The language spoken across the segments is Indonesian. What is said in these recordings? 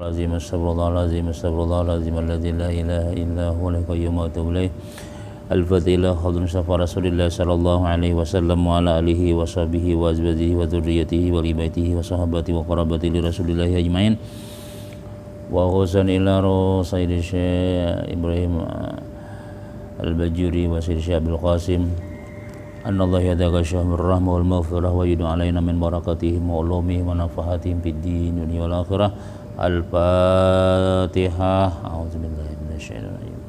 العظيم استغفر الله العظيم استغفر الله العظيم الذي لا إله إلا هو القيوم وأتوب إليه. الفضيلة حضر مصطفى رسول الله صلى الله عليه وسلم وعلى آله وصحبه وأزواجه وذريته وبيته وصحابته وقرابته لرسول الله أجمعين. وخصوصا إلى روح سيد الشيخ إبراهيم البجوري وسيد الشيخ عبد القاسم أن الله يدعك الشهر الرحمة والمغفرة ويدعو علينا من بركاتهم وعلومهم ونفحاتهم في الدين والآخرة. الفاتحة. أعوذ بالله من الشيطان الرجيم.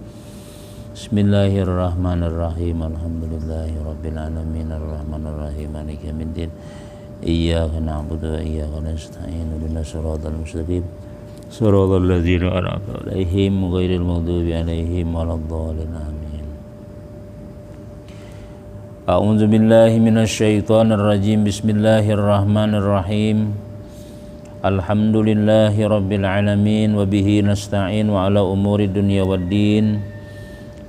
بسم الله الرحمن الرحيم. الحمد لله رب العالمين الرحمن الرحيم مالك يوم الدين. إياك نعبد وإياك نستعين اهدنا الصراط المستقيم صراط الذين أنعمت عليهم غير المغضوب عليهم ولا الضالين آمين. أعوذ بالله من الشيطان الرجيم. بسم الله الرحمن الرحيم. الحمد لله رب العالمين وبه نستعين وعلى أمور الدنيا والدين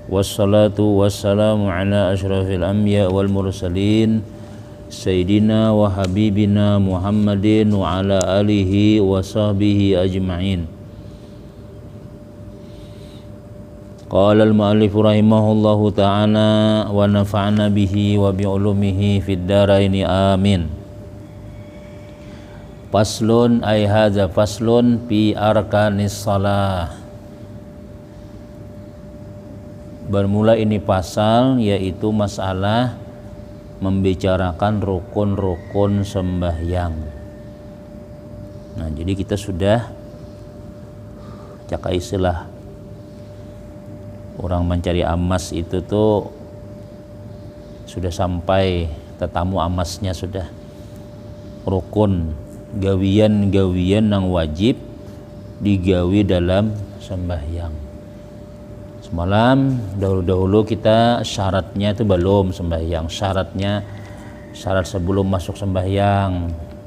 والصلاة والسلام على أشرف الأنبياء والمرسلين سيدنا وحبيبنا محمد وعلى آله وصحبه أجمعين. قال المؤلف رحمه الله تعالى ونفعنا به وبعلومه في الدارين آمين. Faslun ay hadza faslun fi arkanis shalah. Bermula ini pasal yaitu masalah membicarakan rukun-rukun sembahyang. Nah, jadi kita sudah cak istilah orang mencari amas itu tuh sudah sampai tetamu amasnya sudah rukun gawian-gawian yang wajib digawi dalam sembahyang. Semalam dahulu kita syaratnya itu belum sembahyang, syarat sebelum masuk sembahyang.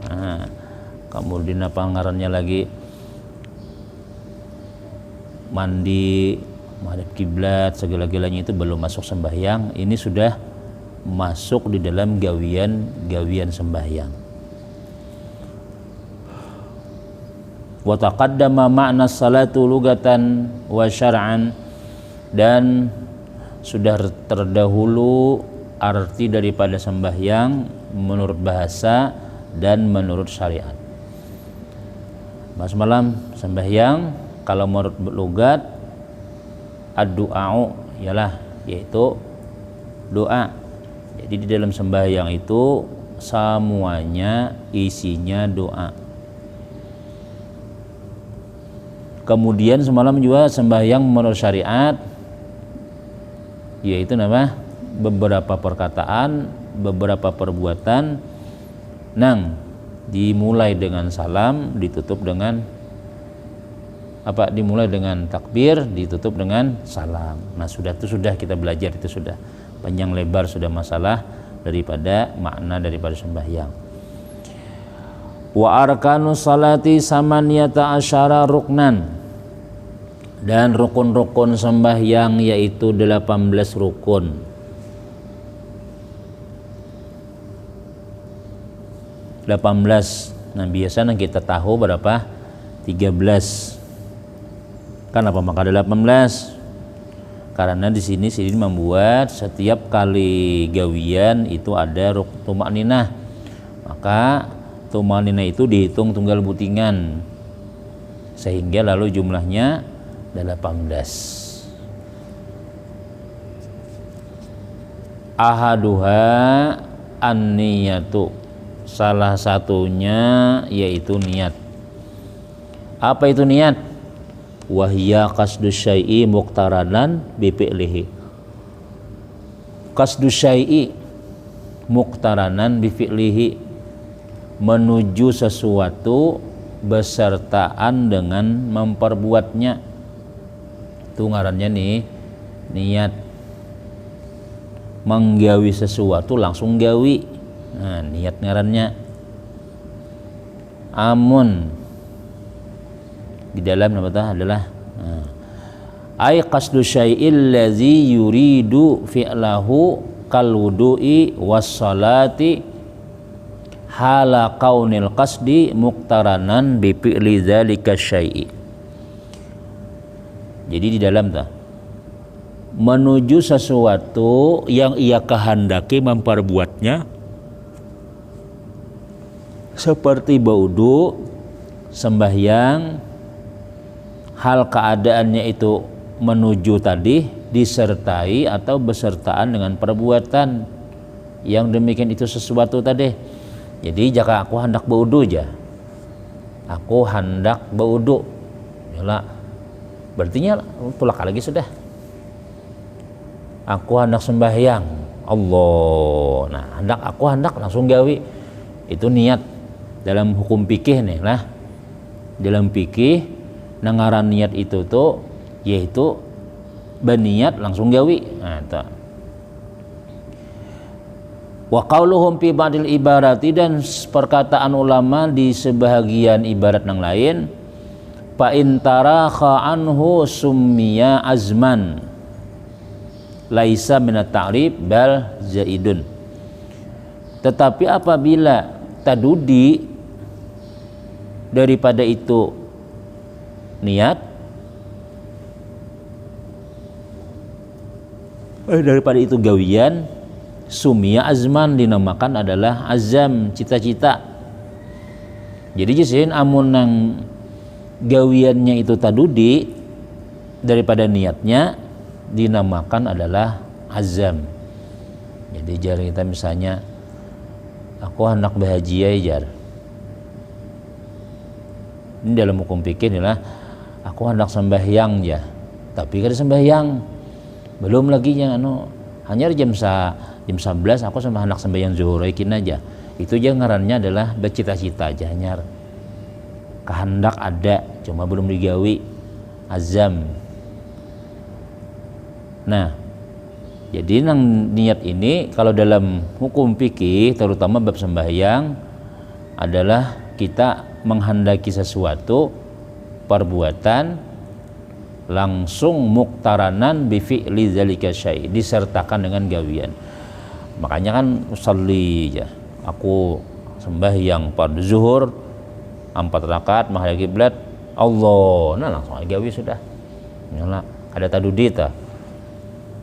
Nah, kemudian apa ngarannya lagi mandi, menghadap kiblat, segala-galanya itu belum masuk sembahyang. Ini sudah masuk di dalam gawian sembahyang. Wa taqaddama ma'na salatu lugatan wa syar'an, dan sudah terdahulu arti daripada sembahyang menurut bahasa dan menurut syariat. Bahas malam sembahyang kalau menurut lugat ad-du'a'u ialah yaitu doa. Jadi di dalam sembahyang itu semuanya isinya doa. Kemudian semalam juga sembahyang menurut syariat yaitu beberapa perkataan, beberapa perbuatan nang dimulai dengan salam, ditutup dengan dimulai dengan takbir, ditutup dengan salam. Nah, sudah kita belajar, itu sudah panjang lebar sudah masalah daripada makna daripada sembahyang. Wa arkanus salati samaniyata asyara ruknan, dan rukun-rukun sembahyang yaitu 18 rukun. Nah, biasanya kita tahu berapa? 13. Kenapa maka 18? Karena di sini membuat setiap kali gawian itu ada rukun tumakninah. Maka tumakninah itu dihitung tunggal butingan sehingga lalu jumlahnya 18. Ahaduha an-niyatu, salah satunya yaitu niat. Apa itu niat? Wahya qasdus syai'i muqtaranan bi fi'lihi. Qasdus syai'i muqtaranan bi fi'lihi, menuju sesuatu besertaan dengan memperbuatnya. Itu ngarannya nih niat. Menggawi sesuatu langsung gawi. Nah, niat ngarannya. Amun di dalam adalah ay qasdu syai'il ladzi yuridu fi'lahu kal wudu'i was salati hala kaunil qasdi muqtaranan bi fi'li dzalika syai'i. Jadi di dalam menuju sesuatu yang ia kehendaki memperbuatnya, seperti berwudu, sembahyang, hal keadaannya itu menuju tadi disertai atau besertaan dengan perbuatan yang demikian itu sesuatu tadi. Jadi jika aku hendak berwudu aja, aku hendak berwudu, yalah, berarti tulak lagi sudah. Aku hendak sembahyang, Allah. Nah, aku hendak langsung gawi. Itu niat dalam hukum fikih nih lah. Dalam fikih ngaran niat itu tuh yaitu berniat langsung gawi. Nah, itu. Wa qauluhum fi ba'dil ibarati, dan perkataan ulama di sebahagian ibarat yang lain, fa in tarakha anhu summiya azman laisa minat ta'rib bal zaidun. Tetapi apabila tadudi daripada itu niat, daripada itu gawian, sumia azman, dinamakan adalah azam, cita-cita. Jadi jisin amun nang gawiannya itu tadudi daripada niatnya, dinamakan adalah azam. Jadi jar kita misalnya, aku hendak bahagia jar. Ini dalam hukum fikih adalah aku hendak sembahyang ya. Tapi kada sembahyang, belum lagi yang hanya jam 11 aku hendak sembahyang zuhur ikin aja. Itu aja ngarannya adalah bercita-cita aja, hanya kehendak ada, cuma belum digawi, azam. Nah, jadi niat ini kalau dalam hukum fikih, terutama bab sembahyang, adalah kita menghendaki sesuatu perbuatan langsung muktaranan bi fi'li zalika syai', disertakan dengan gawian. Makanya kan usolli ya, aku sembahyang pada zuhur 4 rakaat menghadap kiblat, Allah, nah langsung gawi sudah. Nyala ada tadudi ta.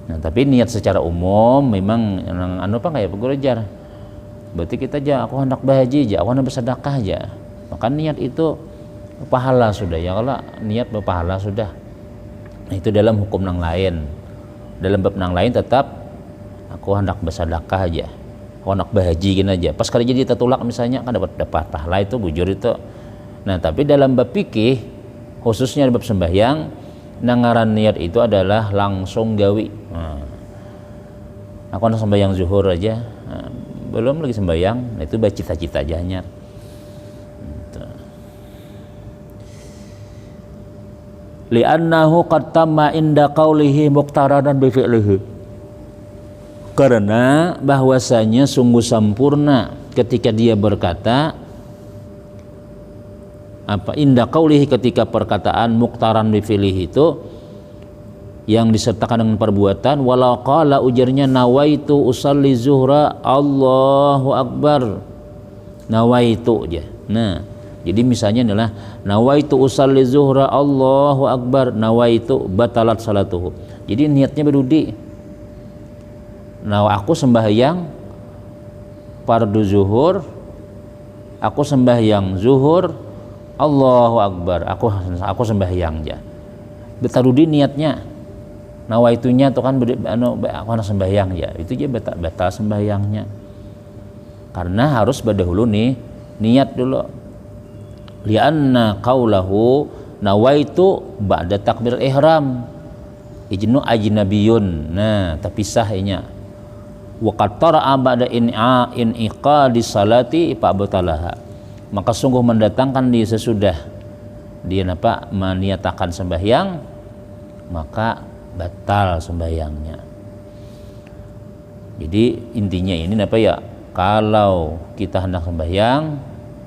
Nah, tapi niat secara umum memang kayak pegurejar. Berarti kita aja, aku hendak bahagia aja, aku hendak bersedekah aja. Maka niat itu pahala sudah ya, kalau niat berpahala sudah. Nah, itu dalam hukum yang lain. Dalam bab yang lain tetap aku hendak bersedekah aja, aku hendak bahagia aja. Pas kali jadi tertulak misalnya kan dapat pahala itu bujur itu. Nah, tapi dalam bab fikih khususnya bab sembahyang, nangaran niat itu adalah langsung gawi. Nah, aku hendak sembahyang zuhur aja, nah, belum lagi sembahyang, nah, itu baca cita-cita aja hanya. Li'annahu qad tamma inda qawlihi muqtaranan bi fi'lihi, karena bahwasanya sungguh sempurna ketika dia berkata inda qaulihi, ketika perkataan muqtaran bi fi'lihi itu yang disertakan dengan perbuatan, walau qala, ujarnya nawaitu usalli zuhra Allahu akbar, nawaitu aja. Nah, jadi misalnya adalah nawaitu usalli zuhra Allahu akbar, nawaitu batalat salatuhu. Jadi niatnya berudi. Nah, aku sembahyang fardu zuhur, aku sembahyang zuhur Allahu akbar, aku sembahyang aja. Betarudi niatnya, nawaitunya tuh kan aku nak sembahyang ya, itu aja batal sembahyangnya. Karena harus berdahulu nih niat dulu. Lianna qaulahu nawaitu ba'da takbir ihram ijnu ajnabiyun. Nah, terpisah inya. Wa qad tara'a ba'da in'iqadi salati fa batalaha. Maka sungguh mendatangkan dia sesudah dia meniatakan sembahyang, maka batal sembahyangnya. Jadi intinya ini kalau kita hendak sembahyang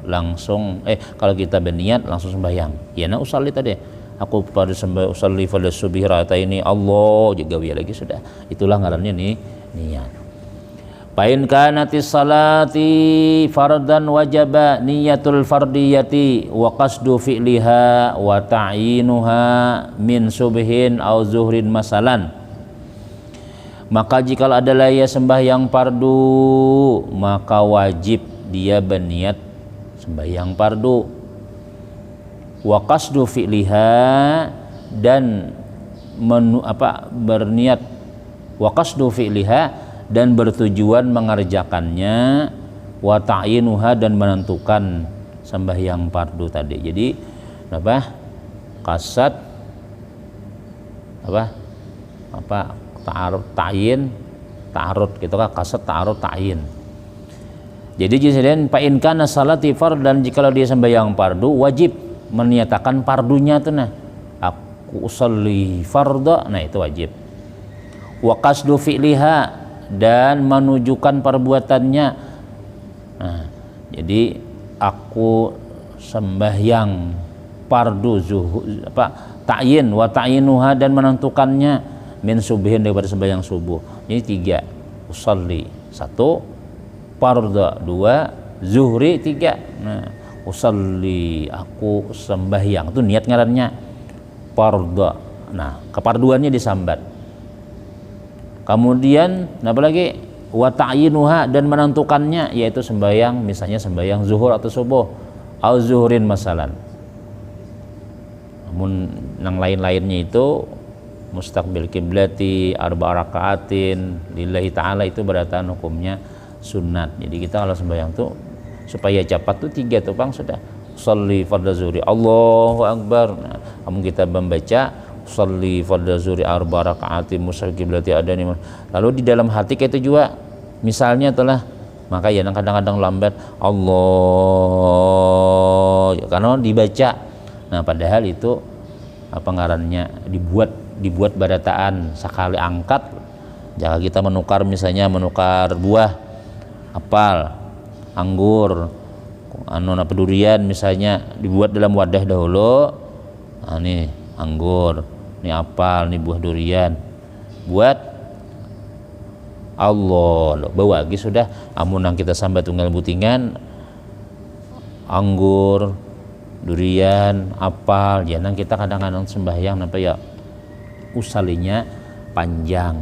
langsung kalau kita berniat langsung sembahyang. Ya na usalli tadi. Aku pada usalli pada subhi ini Allah juga lagi sudah. Itulah ngarannya nih niat. Fa in kanatis salati fardan wajaba niyatul fardiyati wa qasdu fi'liha wa ta'yinuha min subhin aw zuhrin masalan. Maka jikalau adalah ia sembahyang fardu, maka wajib dia berniat sembahyang fardu. Wa qasdu fi'liha, dan berniat wa qasdu fi'liha, dan bertujuan mengerjakannya, wa ta'yinuha, dan menentukan sembahyang fardu tadi. Jadi apa? Qasad ta'arud ta'yin, ta'arud gitu kan, qasad ta'arud ta'yin. Jadi jadian fa in kana salati fardan, jikalau dia sembahyang fardu, wajib menyatakan fardunya tuh, nah aku usolli fardha, nah itu wajib. Wa qasdu fi'liha, dan menunjukkan perbuatannya. Nah, jadi aku sembahyang fardu ta'yin wa ta'yinuha, dan menentukannya min subhin, daripada sembahyang subuh. Ini 3. Usolli 1, fardha 2, zuhri 3. Nah, usolli aku sembahyang, itu niat ngarannya fardha. Nah, keparduannya disambat. Kemudian apa lagi? Wa ta'yinuha, dan menentukannya, yaitu sembahyang, misalnya sembahyang zuhur atau subuh, au zuhurin masalan. Namun yang lain-lainnya itu mustaqbil kiblati, arba rakaatin lillahi ta'ala, itu berarti hukumnya sunat. Jadi kita kalau sembahyang tuh supaya cepat tuh 3 tuh Bang, sudah sholli fardhu zuhri Allahu akbar. Nah, kamu kita membaca sholli fardhu zuhri arba rakaatin mustaqbil kiblati adani, lalu di dalam hati kayak itu juga misalnya telah, maka ya kadang-kadang lambat Allah ya, karena dibaca. Nah padahal itu apa ngarannya, dibuat barataan sekali angkat. Jika kita menukar, misalnya menukar buah apel, anggur, durian misalnya, dibuat dalam wadah dahulu. Nah, ini anggur, ini apel, ini buah durian, buat Allah bawa lagi sudah. Amun yang kita sambat tunggal butingan anggur, durian, apel, jangan kita kadang-kadang sembahyang apa ya, usalinya panjang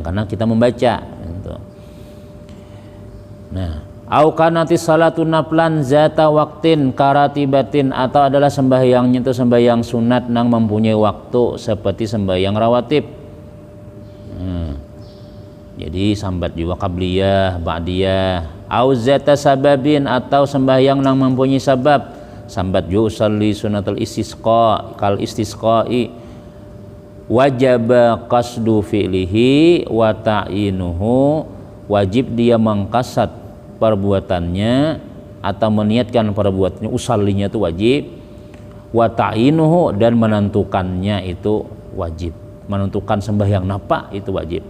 karena kita membaca gitu. Nah, au kanati salatu naflan zata waktin karatibatin, atau adalah sembahyangnya itu sembahyang sunat nang mempunyai waktu seperti sembahyang rawatib. Jadi sambat juga qabliyah, ba'diyah. Au zata sababin, atau sembahyang nang mempunyai sabab. Sambat juga usalli sunatul istisqa kal istisqai, wajaba qasdu fi'lihi wa ta'inuhu, wajib dia mengkasat perbuatannya atau meniatkan perbuatannya, usallinya itu wajib, wa ta'inuhu, dan menentukannya itu wajib, menentukan sembahyang napa itu wajib.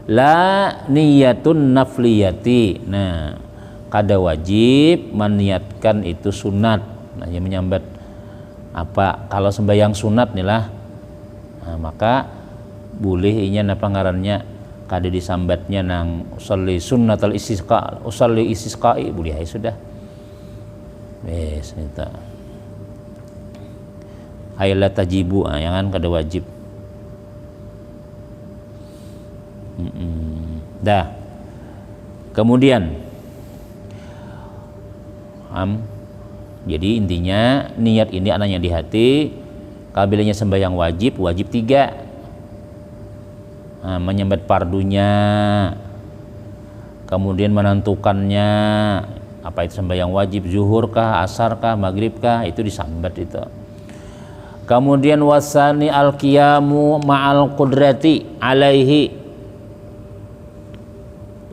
La niyatun nafliyati, nah kada wajib meniatkan itu sunat. Nah yang menyambat apa kalau sembahyang sunat nih lah, nah, maka boleh inya napa ngarannya kada disambatnya nang usolli sunnatul istisqa, usolli istisqai, boleh ya sudah. Wes itu. Hayla tajibu, jangan kada wajib. Dah. Kemudian jadi intinya niat ini anaknya di hati. Kabilanya sembahyang wajib 3. Menyambat fardunya, kemudian menentukannya, apa itu sembahyang wajib, zuhur kah, asar kah, maghrib kah, itu disambat itu. Kemudian wasani al-qiyamu ma'al qudrati alaihi,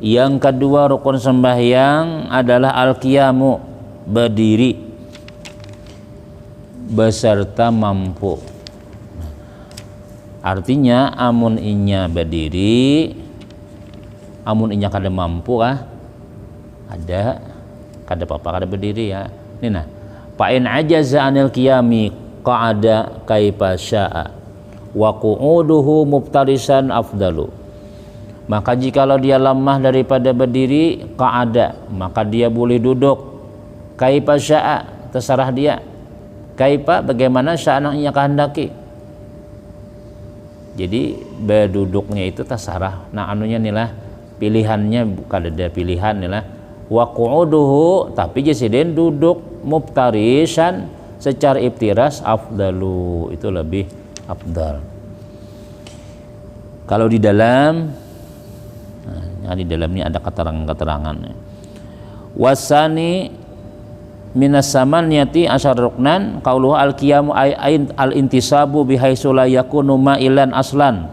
yang kedua rukun sembahyang adalah al-qiyamu, berdiri beserta mampu. Artinya amun inya berdiri, amun inya kada mampu ada kada apa-apa kada berdiri ya. Ini nah, fa in ajaza anil qiyami qa'ada kaifa syaa wa qu'uduhu mubtarisan afdalu. Maka jikalau dia lemah daripada berdiri, qa'ada, maka dia boleh duduk. Kaifa sya'a, terserah dia. Kaifa, bagaimana sya'annya kehendaki. Jadi berduduknya itu terserah. Nah anunya nilah pilihannya, bukan ada pilihan nilah. Wa qu'uduhu, tapi jasidin duduk mubtarisan secara iftiras afdalu, itu lebih afdal. Kalau di dalam, nah di dalam ini ada keterangan-keterangan. Wasani minas samaniyati asyar ruknan qauluhu al-qiyamu al-intisabu bihaitsu la yakunu ma'ilan aslan.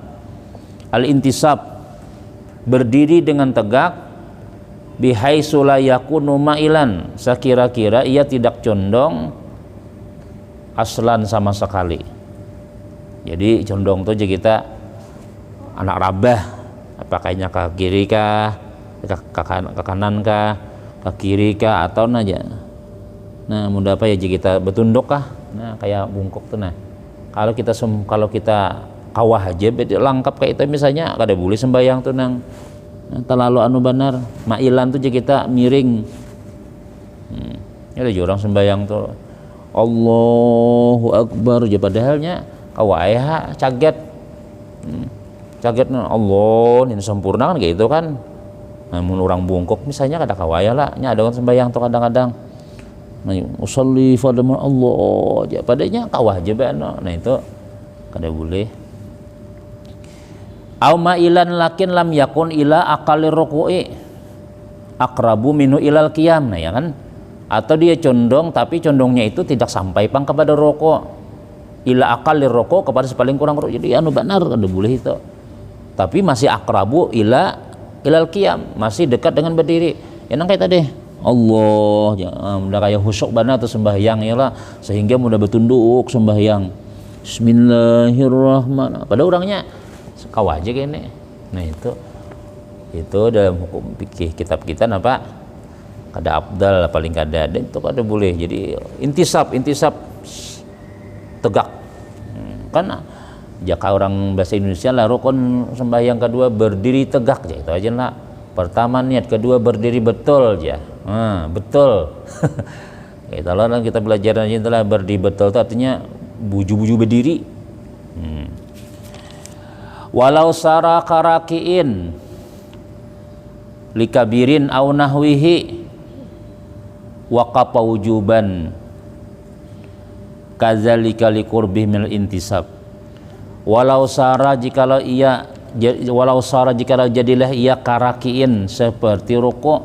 Al-intisab, berdiri dengan tegak, bihaitsu la yakunu ma'ilan, sekira-kira ia tidak condong aslan sama sekali. Jadi condong itu kita anak rabah, pakainya ke kiri kah, ke kanan kah, ke kiri kah, atau aja. Nah mudah apa ya jika kita bertunduk kah, nah kayak bungkuk tuh. Nah kalau kita kawah aja lengkap kayak itu misalnya, kada boleh sembahyang tuh nang terlalu anu benar ma'ilan tuh jika kita miring. Ada orang sembahyang tuh Allahu Akbar aja, padahalnya kawah ya caget. Cagetnya Allah ini sempurna kan kayak gitu kan. Namun orang bungkuk misalnya kada kawaya lah, nya ada orang sembahyang tuh kadang-kadang. Nah, usolli fadama Allah aja, padanya kawah aja bano. Nah itu kada boleh. Au ma'ilan lakin lam yakun ila aqalir ruku'i aqrabu minhu ilal qiyam. Nah ya kan, atau dia condong tapi condongnya itu tidak sampai pang kepada rukuk, ila aqalir ruku', kepada sepaling kurang rukuk. Jadi anu benar kada boleh itu, tapi masih aqrabu ilal qiyam, masih dekat dengan berdiri. Ya nang kayak tadi Allah ya, mudah kayak husuk benar atau sembahyang ya lah, sehingga mudah bertunduk sembahyang. Bismillahirrahmanirrahim, pada orangnya kawah aja gini. Nah itu dalam hukum fikih kitab kita apa kada afdal paling kada, dan itu kada boleh. Jadi intisab tegak kan, jika orang bahasa Indonesia lah rukun sembahyang kedua berdiri tegak aja, itu aja lah. Pertama niat, kedua berdiri betul aja. Betul. Kalau kita belajar aja itulah berdiri betul itu artinya buju-buju berdiri. Walau sara karakiin likabirin au nahwihi waqafa wujuban kadzalika liqurbih minal intisab. Walau sara jikalau jadilah ia karakiin seperti rukuk,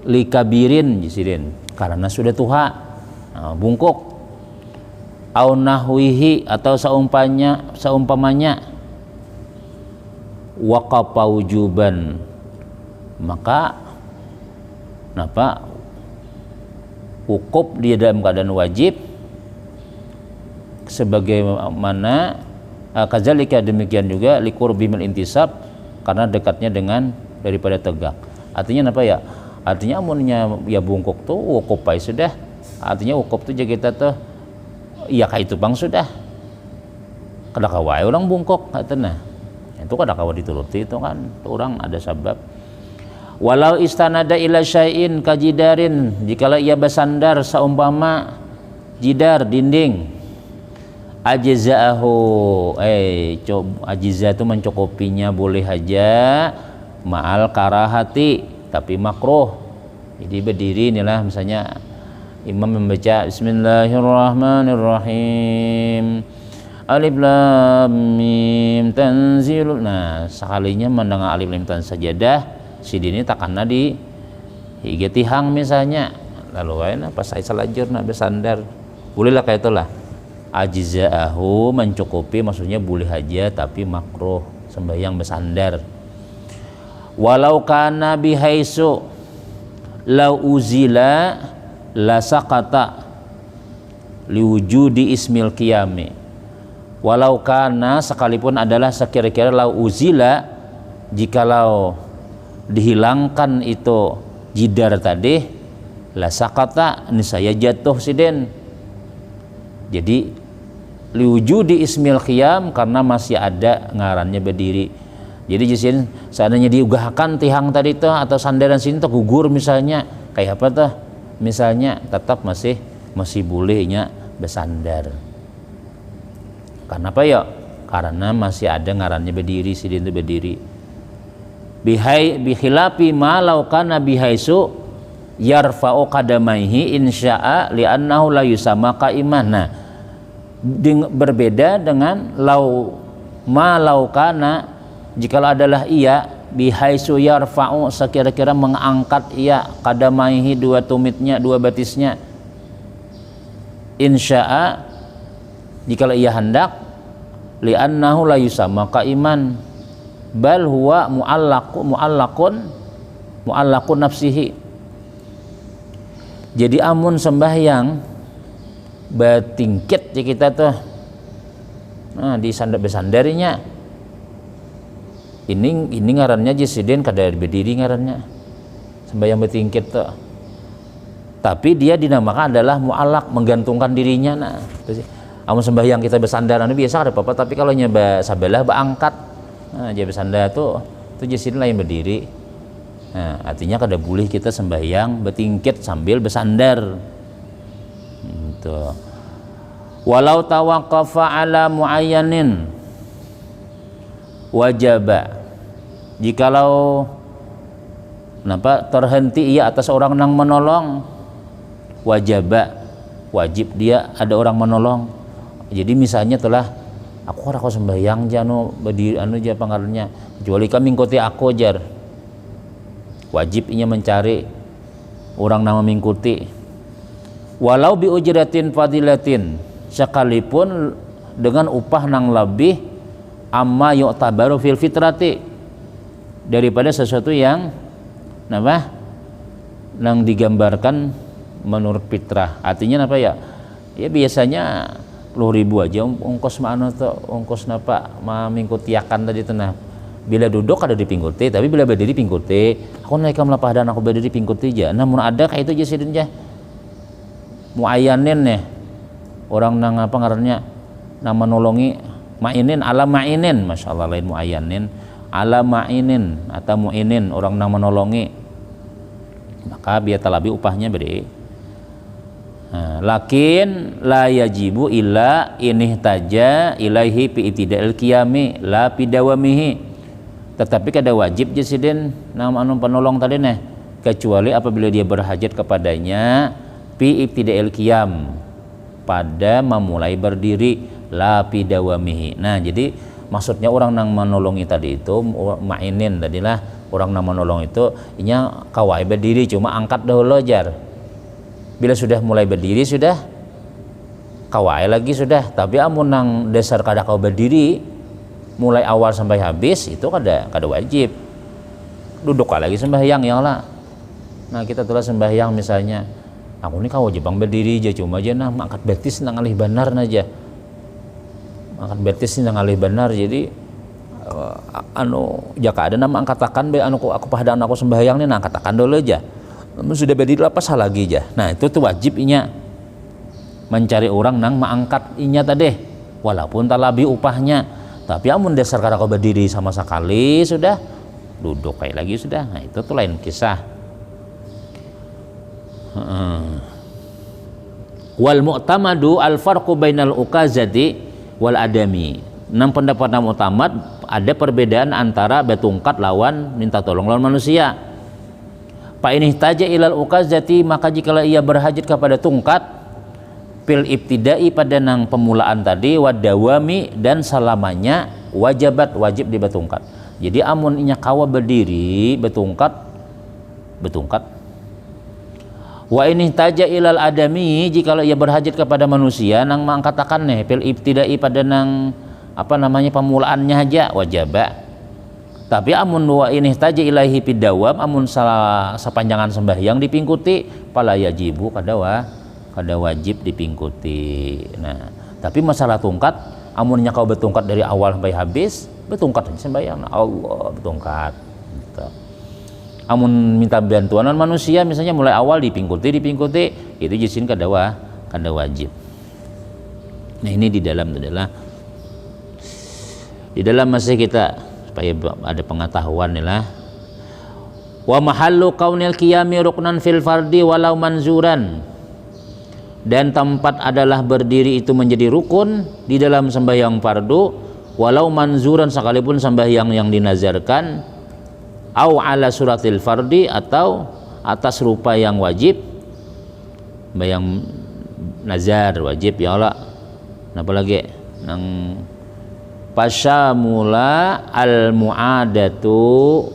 likabirin jisidin karena sudah tuha, bungkuk, au nahwihi atau seumpamanya waqafa wujuban, maka napa wukuf dia dalam keadaan wajib, sebagaimana kadzalika demikian juga liqurbi min intisab, karena dekatnya dengan daripada tegak. Artinya apa ya? Artinya amunnya ya bungkuk tuh wukuf pai sudah. Artinya wukuf tuh jaga kita tuh iya kayak itu bang sudah. Kada kawai orang bungkuk katanya. Itu kada kawa dituruti itu kan. Itu orang ada sebab. Walau istanada ila syai'in kajidarin, jikalau ia bersandar seumpama jidar dinding, ajza'ahu ajza itu mencukupinya boleh aja ma'al karahati, tapi makruh. Jadi berdiri inilah misalnya imam membaca Bismillahirrahmanirrahim alif lam mim tanzilul. Nah sekalinya mendengar alif lam tan sajadah sidini takana di higa tihang misalnya, lalu aja pas saya selajur nak bersandar bolehlah kayak itulah. Ajza'ahu mencukupi, maksudnya boleh aja tapi makruh sembahyang bersandar. Walau kana bihaisu lau uzila la saqata liwujudi ismil qiyami. Walau kana, sekalipun adalah sekira-kira lau uzila, jikalau dihilangkan itu jidar tadi, la saqata niscaya jatuh siden. Jadi liwujudi ismil qiyam, karena masih ada ngarannya berdiri. Jadi jisin seandainya diugahkan tihang tadi tuh atau sandaran sini tuh gugur misalnya, kayak apa tuh misalnya, tetap masih bolehnya bersandar. Karena apa ya? Karena masih ada ngarannya berdiri, sidin itu berdiri. Bikhilapi ma law kana bihaisu yarfa'u qadamaihi insya'a li'annahu la yusamma qa'iman. Nah, berbeda dengan ma law kana, jikalau adalah ia bihaisu yarfa'u, sekira-kira mengangkat ia qadamaihi, dua tumitnya, dua batisnya, insya'a, jikalau ia hendak, li'annahu la yusamma qa'iman bal huwa mu'allaqun nafsihi. Jadi amun sembahyang batingkit kita tuh, nah di besandarinya ini ngarannya jisidin kada berdiri ngarannya sembahyang batingkit tuh, tapi dia dinamakan adalah mu'allaq, menggantungkan dirinya. Nah amun sembahyang kita bersandar biasa ada apa-apa, tapi kalau nyoba sabelah angkat, nah jadi bersandar tuh jisidin lain berdiri. Nah artinya kada boleh kita sembahyang bertingkit sambil bersandar gitu. Walau tawaqqafa ala muayyanin wajaba, jikalau terhenti ia atas orang yang menolong, wajib dia ada orang menolong. Jadi misalnya telah aku sembahyang jano berdiri aja pengaruhnya, kecuali kami ngikuti aku jar, wajib inya mencari orang nama mengikuti. Walau bi ujratin fadilatin, sekalipun dengan upah nang lebih amma yu'tabaru fil fitrati, daripada sesuatu yang nang digambarkan menurut fitrah. Artinya apa ya? Ya biasanya 10.000 aja ongkos mana tuh, ongkos napa mengikutiakan tadi tenah. Bila duduk ada dipingkuti, tapi bila berdiri pingkuti. Aku naik ke melapadan aku berdiri pingkuti aja. Namun ada kayak itu aja sidin aja. Muayyanin ya. Orang nang apa ngarannya nama nolongi ma'inin ala ma'inin, masyaallah, lain muayyanin ala ma'inin atau mu'inin, orang nang menolongi, maka biar talabi upahnya beri. Nah, lakin la yajibu illa inihtaja ilaihi fi ibtida'il qiyami la pidawamihi. Tetapi kada wajib jasidin nama anu penolong tadi nih, kecuali apabila dia berhajat kepadanya fi ibtida'il qiyam, pada memulai berdiri, la pidawamihi. Nah jadi maksudnya orang nang menolongi tadi itu ma'inin tadilah, orang nang menolong itu inya kawai berdiri cuma angkat dahulu jar. Bila sudah mulai berdiri sudah kawai lagi sudah. Tapi amun nang dasar kada kau berdiri mulai awal sampai habis itu kada wajib. Duduk lagi sembahyang ya lah. Nah kita telah sembahyang misalnya, aku ini kau wajib berdiri aja, cuma aja nah angkat betis nang alih benar aja. Angkat betis nang alih benar, jadi jaka ada nama angkatakan be aku padaan aku sembahyang nih, nah angkatakan dulu aja. Sudah berdiri apa salah lagi aja. Nah itu tuh wajib inya mencari orang nang mengangkat inya tadi, walaupun talabi upahnya. Tapi amun dasar kada kau berdiri sama sekali sudah duduk kayak lagi sudah. Nah itu tuh lain kisah. Wal mu'tamadu al farqu bainal ukazati wal adami. Enam pendapat yang mu'tamad, ada perbedaan antara betungkat lawan minta tolong lawan manusia. Fa ini taja ilal ukazati, maka jikalau ia berhajat kepada tungkat, fil ibtidai pada nang pemulaan tadi, wadawami dan selamanya, wajib di betungkat. Jadi amun inya kawa berdiri betungkat. Wa ini taja ilal adami, jikalau ia berhajat kepada manusia nang mengkatakan nih fil ibtidai pada nang apa namanya pemulaannya aja, wajaba. Tapi amun wa ini taja ilahi pidawam, amun salah sepanjangan sembahyang dipingkuti, pala yajibu kada wajib dipingkuti. Nah tapi masalah tungkat, amunnya kau betungkat dari awal sampai habis, betungkat aja sembahyang. Nah, Allah betungkat gitu. Amun minta bantuan manusia misalnya mulai awal dipingkuti itu jisin kada wajib. Nah ini di dalam adalah di dalam masih kita supaya ada pengetahuan nih lah. Wa mahallu kaunil qiyami ruknan fil fardi walau manzuran, dan tempat adalah berdiri itu menjadi rukun di dalam sembahyang fardu walau manzuran, sekalipun sembahyang yang dinazarkan, au ala suratil fardi, atau atas rupa yang wajib, sembahyang nazar wajib ya Allah. Napa lagi nang pasyamula al muadatu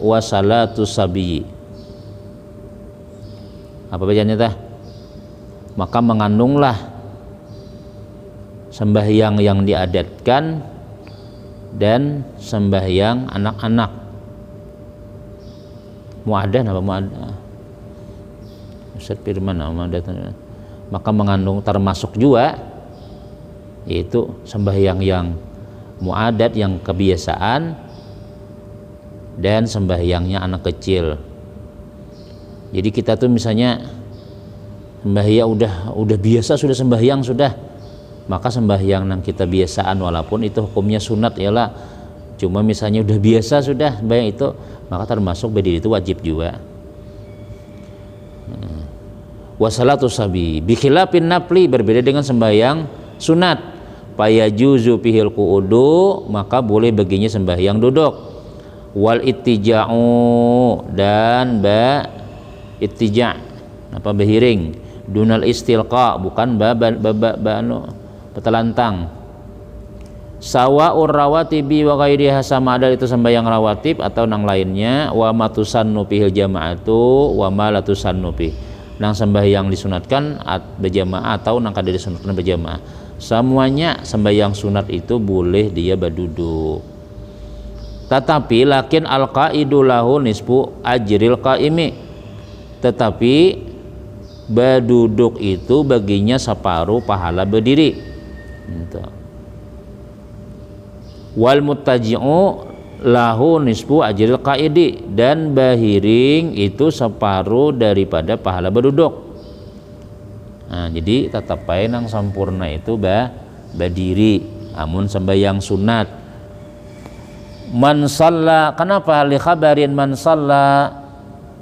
wa salatu sabi. Apa bacanya tah? Maka mengandunglah sembahyang yang diadatkan dan sembahyang anak-anak. Muadah apa muadah? Ustaz firman muadah. Maka mengandung termasuk juga yaitu sembahyang yang muadat yang kebiasaan dan sembahyangnya anak kecil. Jadi kita tuh misalnya sembahyang udah biasa sudah sembahyang sudah, maka sembahyang yang kita biasaan walaupun itu hukumnya sunat ialah cuma misalnya udah biasa sudah sembahyang itu, maka termasuk berdiri itu wajib juga. Wasalatu sabi bi khilafin nafli, berbeda dengan sembahyang sunat. Fayajuzu fihil qu'udu, maka boleh baginya sembahyang duduk. Wal ittija'u, dan ittija' apa berhiring. Dunal istilqa, bukan petelantang. Sawa'ur rawatibi wa ghairiha, sama ada itu sembahyang rawatib atau nang lainnya. Wa matusannu fihil jama'atu wa ma latusannu fi, nang sembahyang disunatkan berjamaah atau nang kada disunatkan berjamaah. Semuanya sembahyang sunat itu boleh dia berduduk. Tetapi lakin al-qaidu lahu nisfu ajril qaimi, tetapi berduduk itu baginya separuh pahala berdiri. Wal muttaji'u lahu nisfu ajril qaidi, dan bahiring itu separuh daripada pahala berduduk. Nah, jadi tetap bae nang sampurna itu berdiri amun sembahyang sunat. Man shalla, kenapa li khabarin man shalla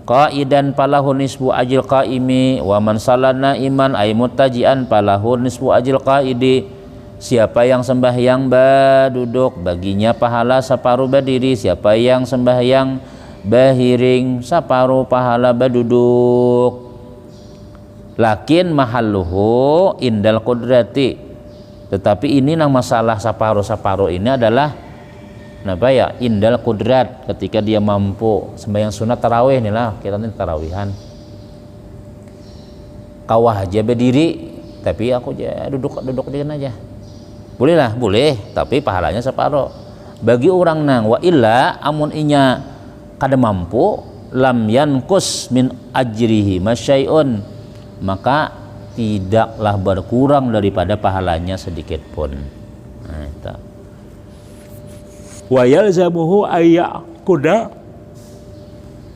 qaidan falahu nisfu ajil qaimi wa man shalla naiman ay muttajian falahu nisfu ajil qaidi. Siapa yang sembahyang berduduk baginya pahala separuh berdiri, siapa yang sembahyang bahiring separuh pahala berduduk. Lakin mahalluhu indal qudrati, tetapi ini nang masalah separuh ini adalah apa ya, indal qudrat, ketika dia mampu. Sembahyang sunat tarawih nih lah, kita nih tarawihan kawah aja berdiri tapi aku duduk aja, boleh lah, boleh, tapi pahalanya separuh bagi orang nang. Wa illa amun inya kada mampu, lam yankus min ajrihi masyai'un, maka tidaklah berkurang daripada pahalanya sedikit pun. Nah, itu. Wa yalzamuhu ayyaquda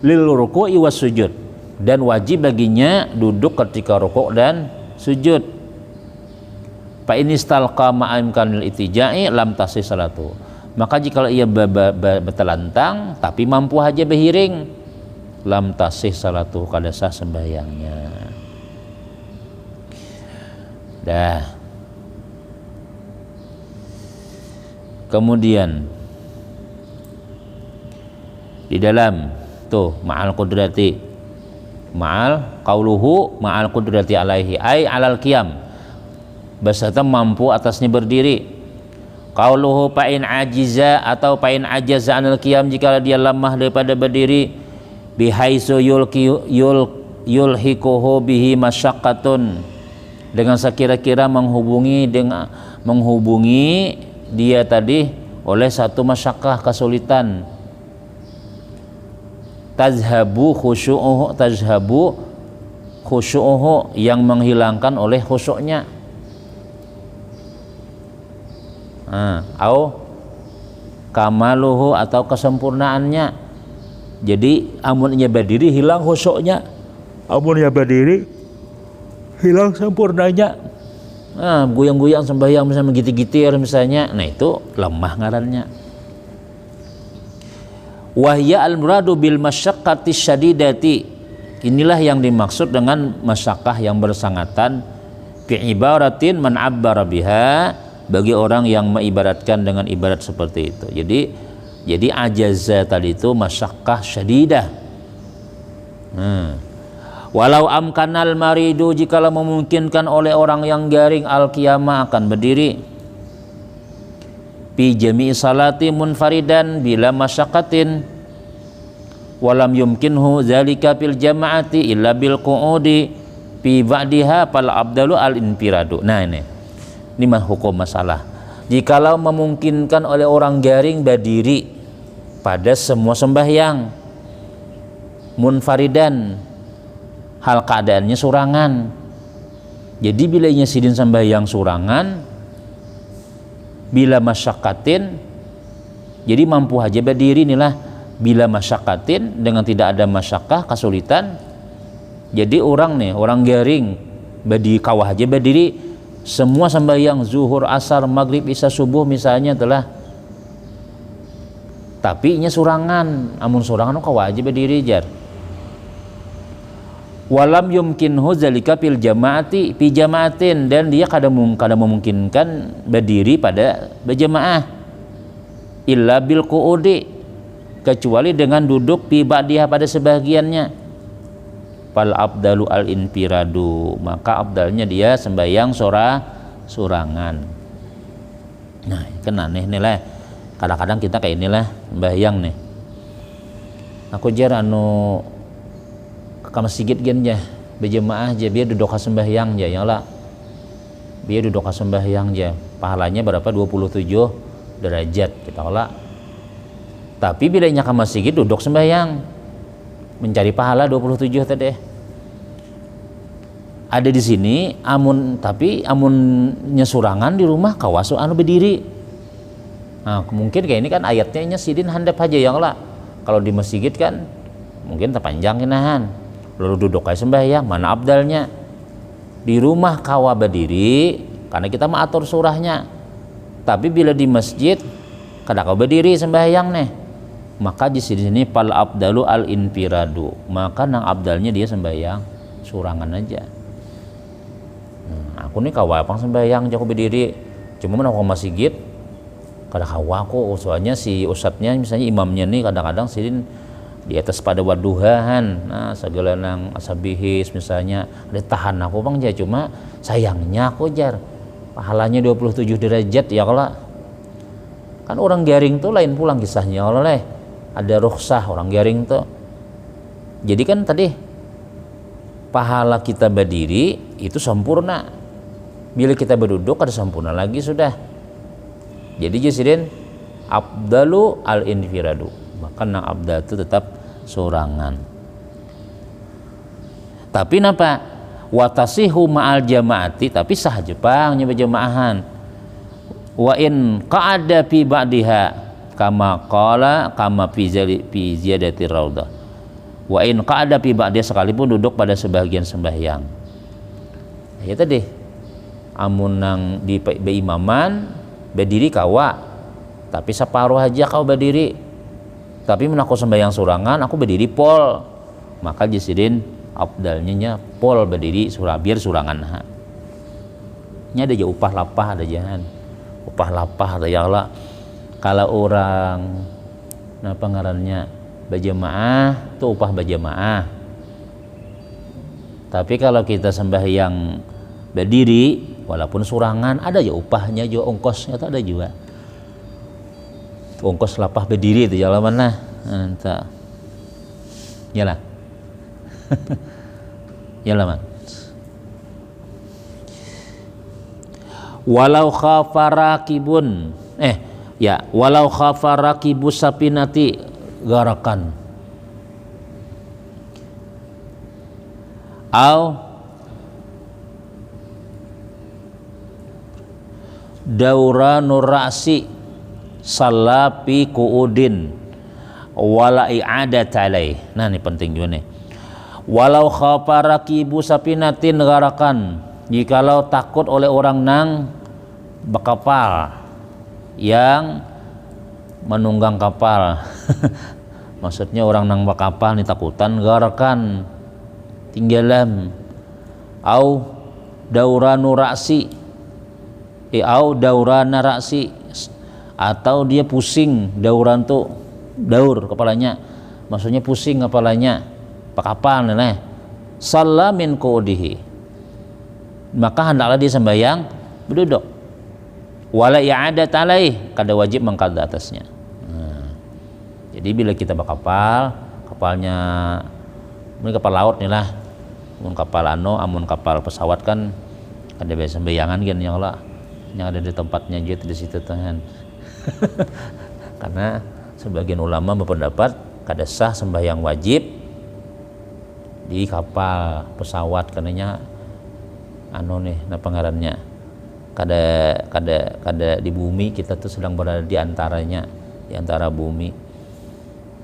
lil ruku'i was sujud, dan wajib baginya duduk ketika rukuk dan sujud. Fa in istalqa ma'amkanil itija'i lam tasih salatu, maka jika ia bertelantang tapi mampu aja berhiring, lam tasih salatu, kada sah sembahyangnya. Dah. Kemudian di dalam tuh ma'al qudrati, ma'al qauluhu ma'al qudrati alaihi ay alal qiyam, beserta mampu atasnya berdiri. Qauluhu fa'in ajiza, atau fa'in ajaza anil qiyam, jika dia lemah daripada berdiri, bihaisu yulhiquhu bihi masyaqqatun, dengan sekira-kira menghubungi dia tadi oleh satu masyakkah, kesulitan. Tazhabu khusyu'uhu, yang menghilangkan oleh khusyuknya. Au kamaluhu, atau kesempurnaannya. Jadi amunnya berdiri hilang khusyuknya, amunnya berdiri hilang sempurnanya. goyang-goyang sembahyang misalnya menggitir-gitir misalnya, nah itu lemah ngarannya. Wahya al-muradu bil masyaqqati syadidati, inilah yang dimaksud dengan masyaqqah yang bersangatan, fi ibaratin man abbara biha, bagi orang yang mengibaratkan dengan ibarat seperti itu. Jadi ajaza tadi itu masyaqqah syadidah. Walau amkanal maridu, jikalau memungkinkan oleh orang yang garing al-qiyamah akan berdiri, fi jami'i salati munfaridan bila masyaqqatin, walam yumkinhu zalika fil jama'ati illa bil qu'udi fi ba'diha fal abdalu al-infiradu. Nah ini mah hukum masalah. Jikalau memungkinkan oleh orang garing berdiri pada semua sembahyang munfaridan, hal keadaannya surangan. Jadi bila sidin sembahyang surangan bila masyakkatin, jadi mampu aja berdiri inilah bila masyakkatin, dengan tidak ada masyakkah kesulitan. Jadi orang garing berdiri kawah aja berdiri semua sembahyang zuhur, asar, maghrib, isya, subuh misalnya telah, tapi nya surangan, amun surangan kawah aja berdiri jar. Walam yumkinhu zalika fil jama'ati fi jama'atin, dan dia kadang memungkinkan berdiri pada berjamaah illa bil qu'udi, kecuali dengan duduk fi ba'diha pada sebagiannya. Fal abdalu al infiradu, maka abdalnya dia sembahyang surangan. Nah kan aneh nih lah, kadang-kadang kita kayak inilah sembahyang nih, aku jar ke masjid gen ya berjemaah aja, biar duduk sembahyang aja ya lah, biar duduk sembahyang aja, pahalanya berapa 27 derajat kita lah. Tapi bila nya ke masjid duduk sembahyang mencari pahala 27 tadi ada di sini, tapi amunnya surangan di rumah kawasu berdiri. Nah mungkin kayak ini kan ayatnya sidin handap aja ya lah, kalau di masjid kan mungkin terpanjang kinahan, lalu duduk kayak sembahyang, mana abdalnya. Di rumah kawa berdiri karena kita mengatur surahnya, tapi bila di masjid kada kau berdiri sembahyang nih, maka di sini pal abdalu al infiradu, maka nang abdalnya dia sembahyang surangan aja. Aku nih kawa pang sembahyang jago berdiri, cuma mana aku masjid kada kawa aku, soalnya si ustadznya misalnya imamnya nih kadang-kadang sidin di atas pada waduhan, nah segala nang asabihis misalnya ada tahan aku bang ya, cuma sayangnya aku jar pahalanya 27 derajat ya kalau kan orang garing tuh lain pulang kisahnya oleh ada rukhsah orang garing tuh. Jadi kan tadi pahala kita berdiri itu sempurna, bila kita berduduk ada sempurna lagi sudah. Jadi jasidin abdalu al infiradu, maka nang abdal itu tetap sorangan. Tapi napa watasihu ma'al jamaati, tapi sah Jepangnya berjamaahan. Wa in qa'ada fi ba'diha kama qala kama fi ziyadati raudhah. Wa in qa'ada fi ba'diha, sekalipun duduk pada sebagian sembahyang. Ya tadi amun nang di beimaman berdiri kawa, tapi separuh aja kau berdiri. Tapi menaku sembahyang surangan aku berdiri pol, maka jasidin abdalnya pol berdiri biar surangan. Nya ada aja upah lapah, ada jahan upah lapah ada ya Allah. Kalau orang napa ngarannya berjamaah tuh upah berjamaah, tapi kalau kita sembahyang berdiri walaupun surangan ada ya upahnya juga, ongkosnya tuh ada juga, ongkos lapah berdiri itu jalan mana entah yalah yalah man. Walau khafarakibun walau khafarakibu sapinati garakan au dauranur ra'si salapi kuudin wala i'adat alaih. Nah ini penting juga nih. Walau khafarakibu sapinatin garakan, jikalau takut oleh orang nang bekapal yang menunggang kapal maksudnya orang nang bekapal ni takutan garakan tinggalan au dauranu ra'si au daurana ra'si atau dia pusing, dauran tuh daur kepalanya maksudnya pusing kepalanya pakapal nih salamin qaudihi maka hendaklah dia sembahyang berduduk wala i'adat alaih kada wajib mengqada atasnya. Jadi bila kita berkapal, kapalnya ini kapal laut nih lah, amun kapal amun kapal pesawat kan ada biasa sembayangan kan yang ada di tempatnya gitu di situ tangan. Karena sebagian ulama berpendapat kada sah sembahyang wajib di kapal pesawat karenanya napa ngarannya kada di bumi kita tuh sedang berada di antara bumi.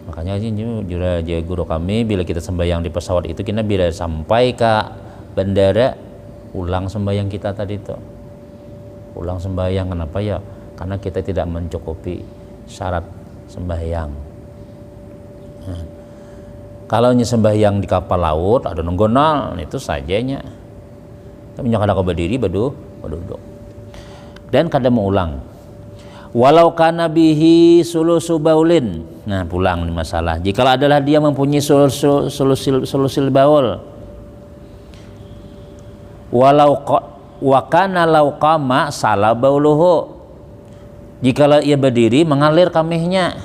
Makanya jura guru kami bila kita sembahyang di pesawat itu kita bila sampai ke bandara ulang sembahyang kita tadi itu ulang sembahyang. Kenapa ya? Karena kita tidak mencukupi syarat sembahyang. Kalau sembahyang di kapal laut ada nunggonal itu sajanya tapi kada kau berdiri berduduk dan kada mau ulang walau kana bihi sulusu baulin. Nah pulang nih masalah jikalau adalah dia mempunyai sulusil baul walau wakana lau qama salah bauluhu jikalau ia berdiri mengalir kamihnya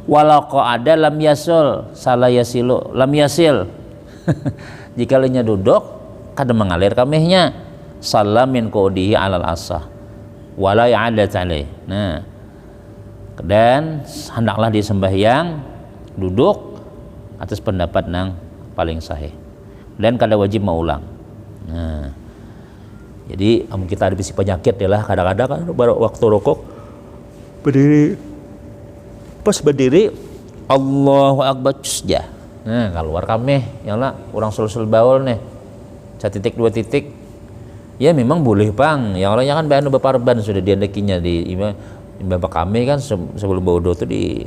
walau qa'ada lam yasul salah yasilu lam yasil jikalau nya duduk kada mengalir kamihnya salamin qaudihi alal asah wala i'adat alaih. Nah, dan hendaklah disembahyang duduk atas pendapat nang paling sahih dan kada wajib mengulang. Nah, jadi kita ada bisi penyakit lah kadang-kadang kan baru waktu rukuk berdiri pas berdiri Allahu akbar cusja. Nah, keluar kameh yalah orang sul baul nih 1 titik 2 titik ya memang boleh pang yang orangnya kan banu beparban sudah diandakinya di bapak kami kan sebelum bodoh tuh di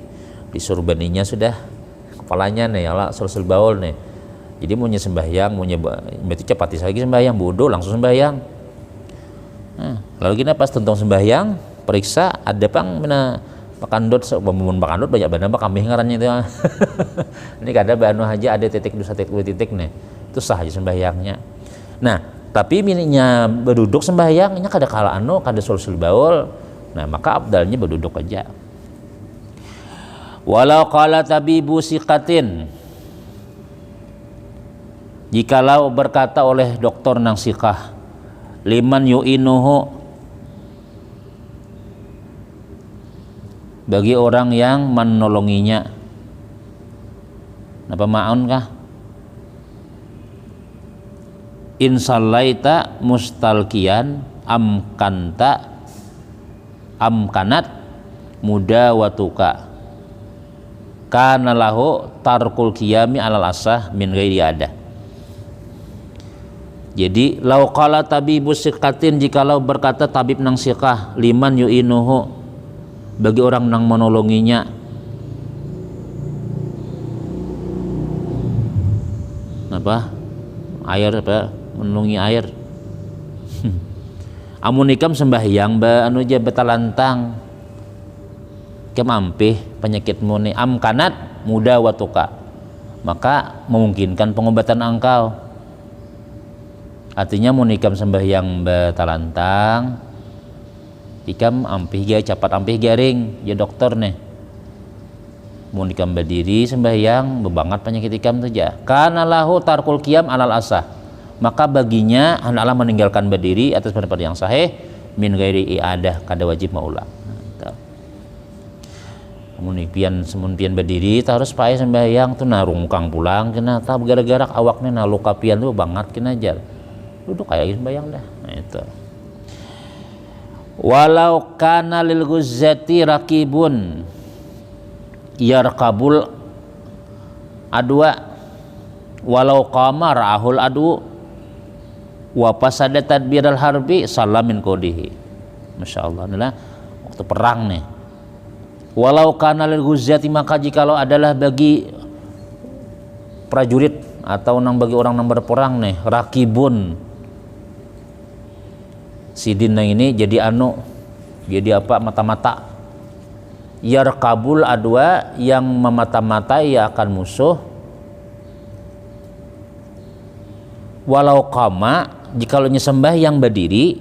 surbaninya sudah kepalanya nih ya sul baul nih jadi mau sembahyang mau berarti cepat lagi sembahyang bodoh langsung sembahyang. Lalu kita pas tentang sembahyang periksa ada pang mana pakandot banyak banget kami ngarannya itu ini kada banu aja ada titik 2 titik nih itu sah aja sembahyangnya. Nah tapi mininya berduduk sembahyangnya kada kala kada sul baul. Nah maka abdalnya berduduk aja. Walau qala tabibu siqatin jikalau berkata oleh dokter nang siqah liman yu'inuhu bagi orang yang menolonginya napa ma'un kah in sallaita mustalqiyan amkanat mudawatuka kana lahu tarkul qiyami alal asah min ghairi ada. Jadi lau qala tabibu siqatin jikalau berkata tabib nang siqah liman yu'inuhu bagi orang nang menolonginya apa air apa menolongi air amun ikam sembahyang anu aja betalantang kemampih penyakitmu nih amkanat muda watuka maka memungkinkan pengobatan engkau. Artinya mun ikam sembahyang betalantang ikam ampih ga cepat ampih garing ya dokter nih mun ikam berdiri sembahyang bebangat penyakit ikam saja kana lahu tarkul qiyam alal asah maka baginya hendaklah meninggalkan berdiri atas pendapat yang sahih min ghairi i'adah kada wajib maulang. Mun pian berdiri harus pae sembahyang tuh narungkang pulang kena ta gara-gara awaknya naluka pian tuh banget kena jar duduk kayak sembahyang dah. Nah itu walau kana lil ghuzzati raqibun yarqabul adwa walau qama ra'ahul adu Wa fasada tadbiral harbi salam min qodihi. Masya Allah, adalah waktu perang nih. Walau kana lil ghuzati, maka jikalau adalah bagi prajurit atau bagi orang yang berperang nih, rakibun, sidin ini jadi jadi apa, mata-mata, yarkabul adwa, yang memata-matai akan musuh. Walau kama, jikalau nyesembah yang berdiri,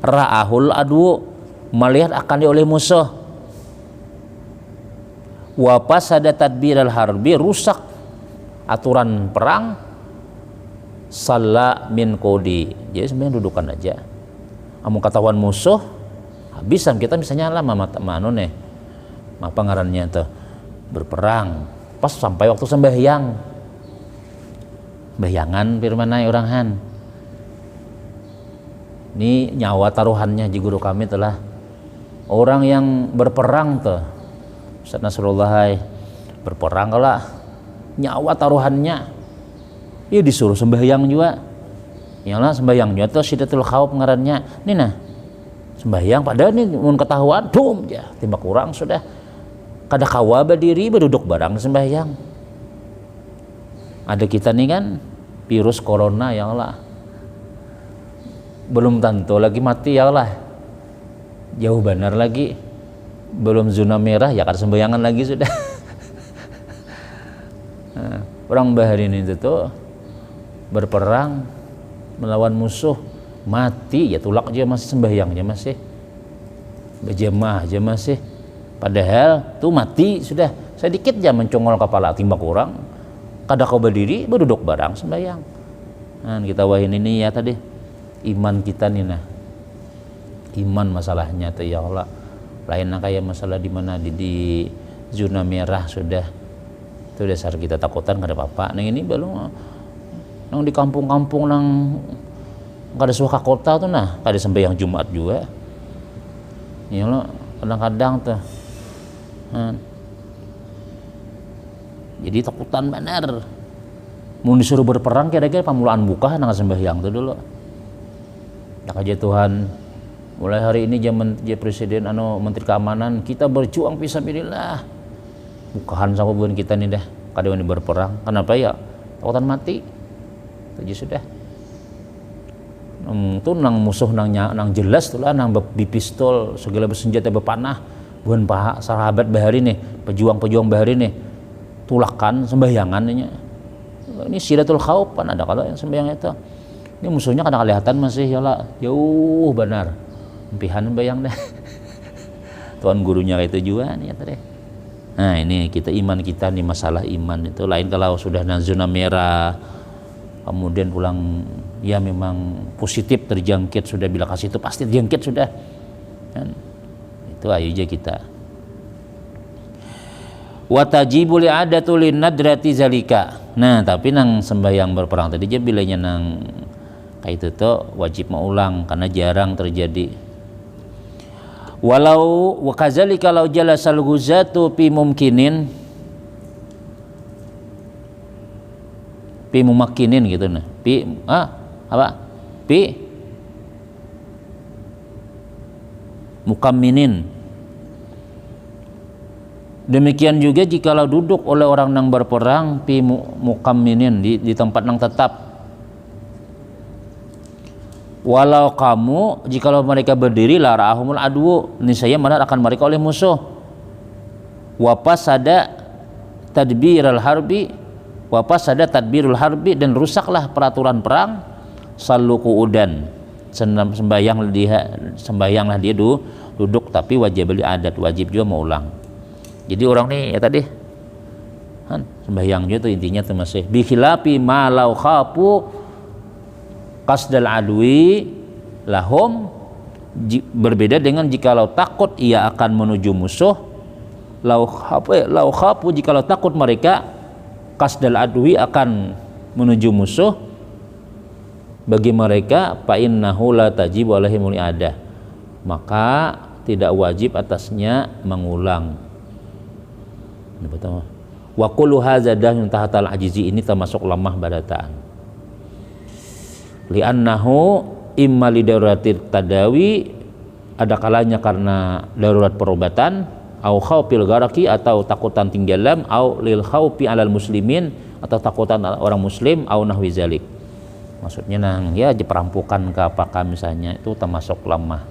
ra'ahul adwu, melihat akan oleh musuh. Wa fasada tadbiral harbi, rusak aturan perang, salla min qodi, jadi sebenarnya dudukan aja. Amun ketahuan musuh, habisan kita misalnya lah manu nih, apa ngarannya tuh, berperang pas sampai waktu sembahyang, bayangan firmanai orang han, ini nyawa taruhannya di guru kami telah orang yang berperang tuh Ustaz Nasrullah berperang kalau nyawa taruhannya ya disuruh sembahyang juga. Yalah sembahyang juga tuh syiddatul khauf ngarannya. Nih nah, sembahyang padahal nih mun ketahuan dum ya timbak kurang sudah kada kawa berdiri berduduk barang sembahyang. Ada kita nih kan virus corona ya Allah. Belum tentu lagi mati ya Allah. Jauh benar lagi. Belum zona merah ya kada sembayangan lagi sudah. Nah, orang bahari ini tuh berperang melawan musuh, mati ya tulak aja masih sembahyang aja masih, berjemaah aja masih, padahal tuh mati sudah sedikit aja mencongol kepala timbang kurang, kada kau berdiri berduduk barang sembahyang. Nah kita wahin ini ya tadi iman kita nih nah, iman masalahnya tuh ya Allah, lain kayak masalah di mana di zona merah sudah itu dasar kita takutan kada apa-apa. Nah ini belum nang di kampung-kampung nang kada suka kota tuh nah kada sembahyang Jumat juga ya lo kadang-kadang tuh jadi takutan benar mau disuruh berperang kira-kira pamulaan buka nang sembahyang tuh dulu tak aja Tuhan mulai hari ini zaman presiden menteri keamanan kita berjuang fisabilillah bukahan sama bukan kita nih dah kada wani berperang kenapa ya takutan mati aja sudah tuh nang musuh nang jelas tuh lah nang bipistol segala bersenjata berpanah bukan paha sahabat bahari nih pejuang bahari nih tulakan sembahyangan ini syiddatul khauf kan ada kalau yang sembahyang itu ini musuhnya kadang kelihatan masih ya lah jauh benar empihan bayang dah tuan gurunya itu juga nih ya tadi. Nah ini kita iman kita nih masalah iman itu lain kalau sudah zona merah kemudian pulang ya memang positif terjangkit sudah bila kasih itu pasti terjangkit sudah kan? Itu ayo aja kita wa tajibu li adatu lin nadrati zalika. Nah tapi nang sembahyang berperang tadi aja bilanya nang kayak itu tuh wajib mengulang karena jarang terjadi. Walau wa kadzalika law jalasal ghuzatu fi mumkinin pi mumakinin gitu nah pi mukamminin. Demikian juga jikalau duduk oleh orang yang berperang pi mukamminin di tempat yang tetap. Walau kamu jikalau mereka berdiri la ra'ahumul adwu, niscaya benar akan mereka oleh musuh. Wa fasada tadbirul harbi, wa fasada tadbirul harbi, dan rusaklah peraturan perang. Sallu qu'udan, sembahyanglah dia duduk tapi wajib beli adat, wajib juga mau ulang. Jadi orang nih ya tadi kan sembahyang juga tuh intinya tuh masih bi khilafi ma lau khafu qasdal adwi lahum, berbeda dengan jikalau takut ia akan menuju musuh. Lau khafu jikalau takut mereka qasdal adwi akan menuju musuh, bagi mereka fa innahu la tajibu alaihimul i'adah, maka tidak wajib atasnya mengulang. Ini pertama. Wa kullu hadza dahyun tahatal ajizi, ini termasuk lemah badataan. li'annahu imma lidaruratir tadawi, ada kalanya karena darurat perobatan, au khaufil gharaqi atau takutan tenggelam, au lil khaufi alal muslimin atau takutan orang muslim, au nahwi zalik. Maksudnya nang ya perampokan ke apakah misalnya itu termasuk lemah.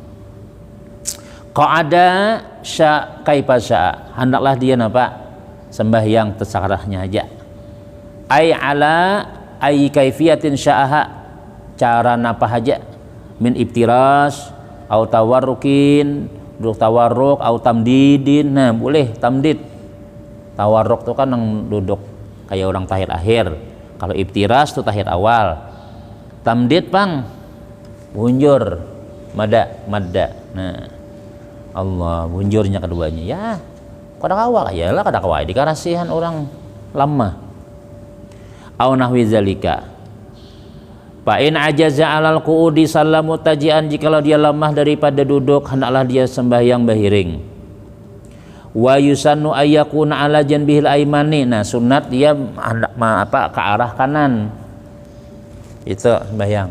Qa'ada sya kaifa sya, hendaklah dia napa sembahyang terserahnya aja. Ai ala ai kaifiyatin sya'aha, cara napa aja, min ibtiras au tawarrukin, duduk tawarruk, au tamdidin. Nah boleh tamdid. Tawarruk tuh kan yang duduk kayak orang tahiyat akhir. Kalau ibtiras tuh tahiyat awal. Tamdid pang bunjur madda. Nah Allah bunjurnya keduanya ya kada kawak ya lah, kada kawak dikarasihan orang lama. Au nahwi zalika. Fa in ajaza alal qu'udi sallamu tajian, jikalau dia lemah daripada duduk hendaklah dia sembahyang bahiring. Wa yusannu ayyakuna ala janbihil aimani, nah sunat dia hendak ke arah kanan. Itu sembahyang.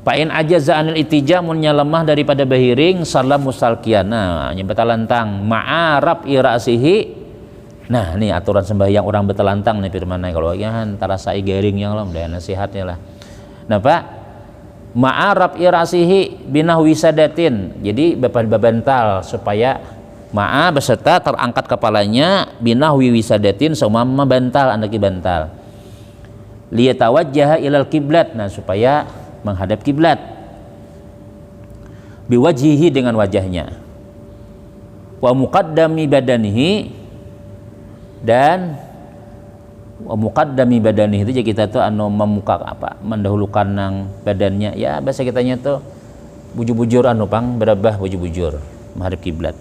Fa in ajaza anil itija, munnya lemah daripada bahiring, salam musalkian. Nah, betalantang ma'arab irasihi. Nah, ini aturan sembahyang orang betelantang nih firman kalau ya antara sai garing yang lah, udah nasihatnya lah. Nah, Pak, ma'arab irasihi binahwi sadatin. Jadi bebantal supaya ma'a beserta terangkat kepalanya binahwi wisadatin seumpama bantal, andaki bantal. Liyatawajjaha ilal kiblat, nah supaya menghadap kiblat. Biwajhihi, dengan wajahnya. Wa muqaddami badanihi, dan wa muqaddami badanihi itu kita tuh anu memuka apa, mendahulukan nang badannya. Ya bahasa kitanya tuh bujur-bujur anu pang berabah bujur-bujur menghadap kiblat.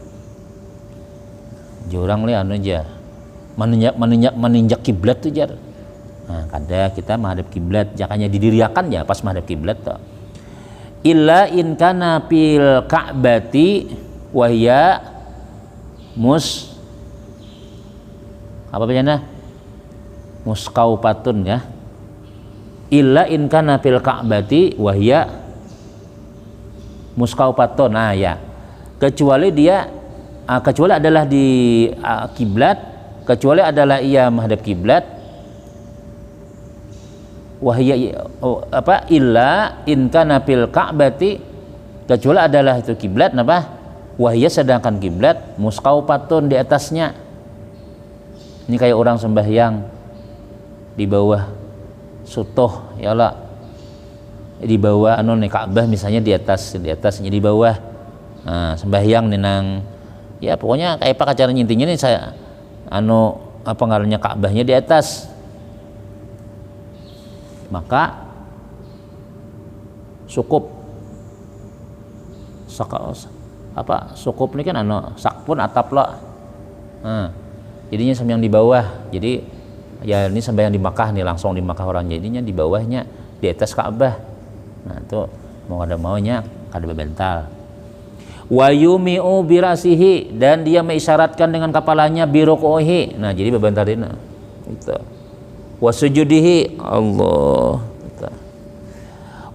Jurang li anu aja meninjak kiblat tuh jar. Nah, kada kita menghadap kiblat, jakanya didiriakan ya pas menghadap kiblat tuh. Illa in kana fil ka'bati wa hiya apa bacanya? Muskaufatun ya. Illa in kana fil ka'bati wa hiya muskaufatun. Nah ya. Kecuali adalah di kiblat, kecuali adalah ia menghadap kiblat. Wahya apa illa in kana fil ka'bati, kecuali adalah itu kiblat apa? Wahya, sedangkan kiblat muskaufatun, di atasnya. Ini kayak orang sembahyang di bawah sutoh ya lah, di bawah anu nih Ka'bah misalnya, di atasnya di bawah. Nah, sembahyang nih nang ya pokoknya kayak apa cara nyintinya nih saya anu apa ngarannya Ka'bahnya di atas. Maka sukup sukup ini kan anu sakpun atap lo. Nah, jadinya sembahyang di bawah. Jadi ya ini sembahyang di Makkah nih, langsung di Makkah orang, jadinya di bawahnya di atas Ka'bah. Nah itu mau ada maunya kada bebental. Wa yumi'u birasihi, dan dia mengisyaratkan dengan kepalanya birukuhi. Nah jadi bebental ini itu. Wa sujudihi Allah.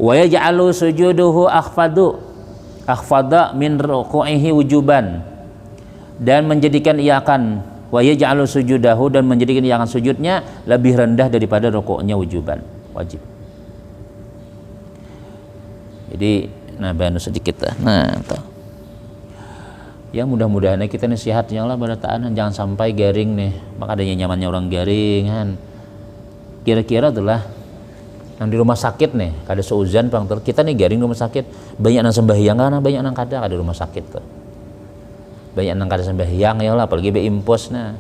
Wa yaj'alu sujuduhu akhfada min ruku'ihi wujuban, dan menjadikan ia akan wa yaj'alu sujudahu, dan menjadikan ia akan sujudnya lebih rendah daripada rukuknya wujuban, wajib. Jadi nah banu sedikit lah. Nah tuh. Ya mudah-mudahan kita nasihatnya lah berataan, jangan sampai garing nih. Maka adanya nyamannya orang garing kan. Kira-kira adalah yang di rumah sakit nih, kada seuzan bang kita nih garing di rumah sakit, banyak nang sembahyang kan, banyak nang kada di rumah sakit tuh, banyak nang kada sembahyang ya lah, apalagi be impos nah,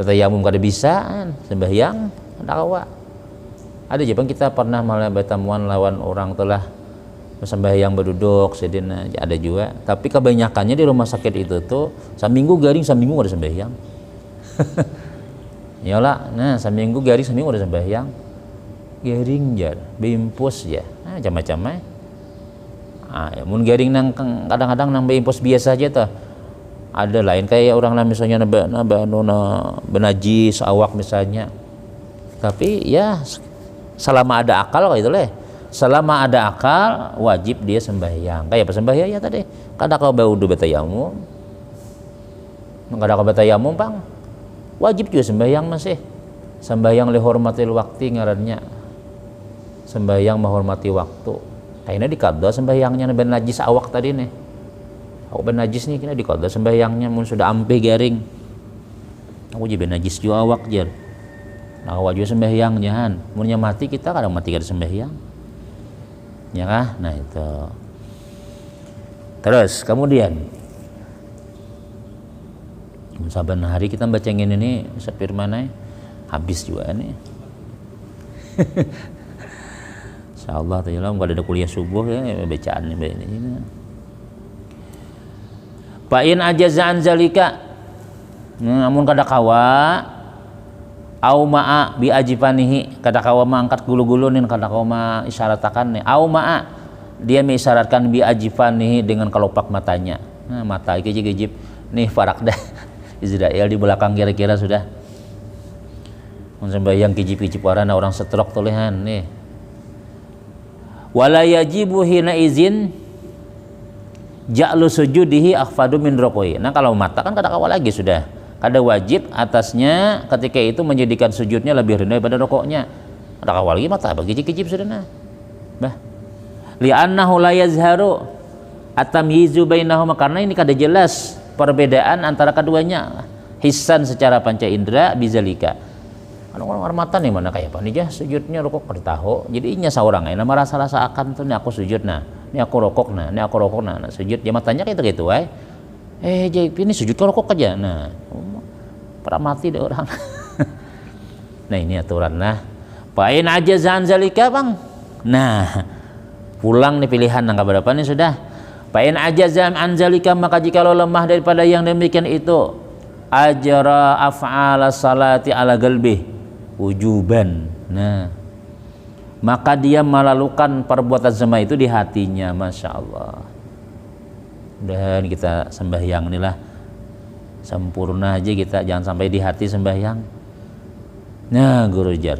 bertayamum kada bisa kan, sembahyang ada kawa. Ada aja bang kita pernah malah bertemuan lawan orang telah sembahyang berduduk sedina, ada juga, tapi kebanyakannya di rumah sakit itu tuh seminggu garing, seminggu kada sembahyang. Yalah, nah seminggu garing, seminggu udah sembahyang, garing jar, bimpus ya, nah macam-macam. Ya, mun garing nang kadang-kadang nang bimpus biasa aja tuh, ada lain kayak orang lah misalnya benajis awak misalnya, tapi ya selama ada akal gitu leh. Selama ada akal wajib dia sembahyang. Kayak apa sembahyang ya tadi? Kada kau baudu batayamum. Kada kau batayamum bang. Wajib juga sembahyang masih. Sembahyang lihormatil waktu ngarannya. Sembahyang menghormati waktu. Kayaknya dikada sembahyangnya ben najis awak tadi nih. Aku ben najis nih kena dikada sembahyangnya mun sudah ampe garing. Aku jadi ben najis juga awak jar. Nah wajib sembahyangnya han. Munnya mati kita kadang mati kada sembahyang. Ya kah? Nah itu. Terus kemudian saban hari kita bacangin ini sepirmanai habis juga nih. Insyaallah taala kalau ada kuliah subuh ya bacaan ini. Fa in ajaza'an zalika. Namun kada kawa au ma'a bi ajifanihi, kada kawa mangkat gulu-gulunin, kada kawa isyaratkan nih au ma'a dia mengisyaratkan bi ajifanihi dengan kelopak matanya. Nah mata gejib-gejib nih farak dah Israel di belakang kira-kira sudah sembahyang gejib-gejib orang stroke tulihan nih wala yajibu hina izin ja'lu sujudihi akhfadu min rukui. Nah kalau mata kan kada kawa lagi sudah kada wajib atasnya ketika itu menjadikan sujudnya lebih rendah daripada rukuknya. Ada kawal lagi mata bagi kicip sudah nah. Bah. Li'annahu la yazharu at-tamyizu bainahuma, karena ini kada jelas perbedaan antara keduanya. Hissan secara panca indera bizalika. Orang mata nih mana kayak apa nih jah sujudnya rukuk kada tahu. Jadi inya saurang aya merasa-rasa akan tuh nih aku sujud nah, ini aku rukuk nah, ini aku rukuk nah, sujud dia matanya kayak gitu wae. Jadi ini sujud ke rukuk aja. Nah, para mati deh orang. Nah ini aturan nah. Pain aja zan zalika bang. Nah, pulang nih pilihan nangka berapa nih sudah. Pain aja zan anzalika, maka jika lo lemah daripada yang demikian itu, ajra af'ala salati ala galbi wujuban. Nah, maka dia melalukan perbuatan semua itu di hatinya, masya Allah. Dan kita sembahyang inilah sempurna aja kita, jangan sampai di hati sembahyang. Nah guru jar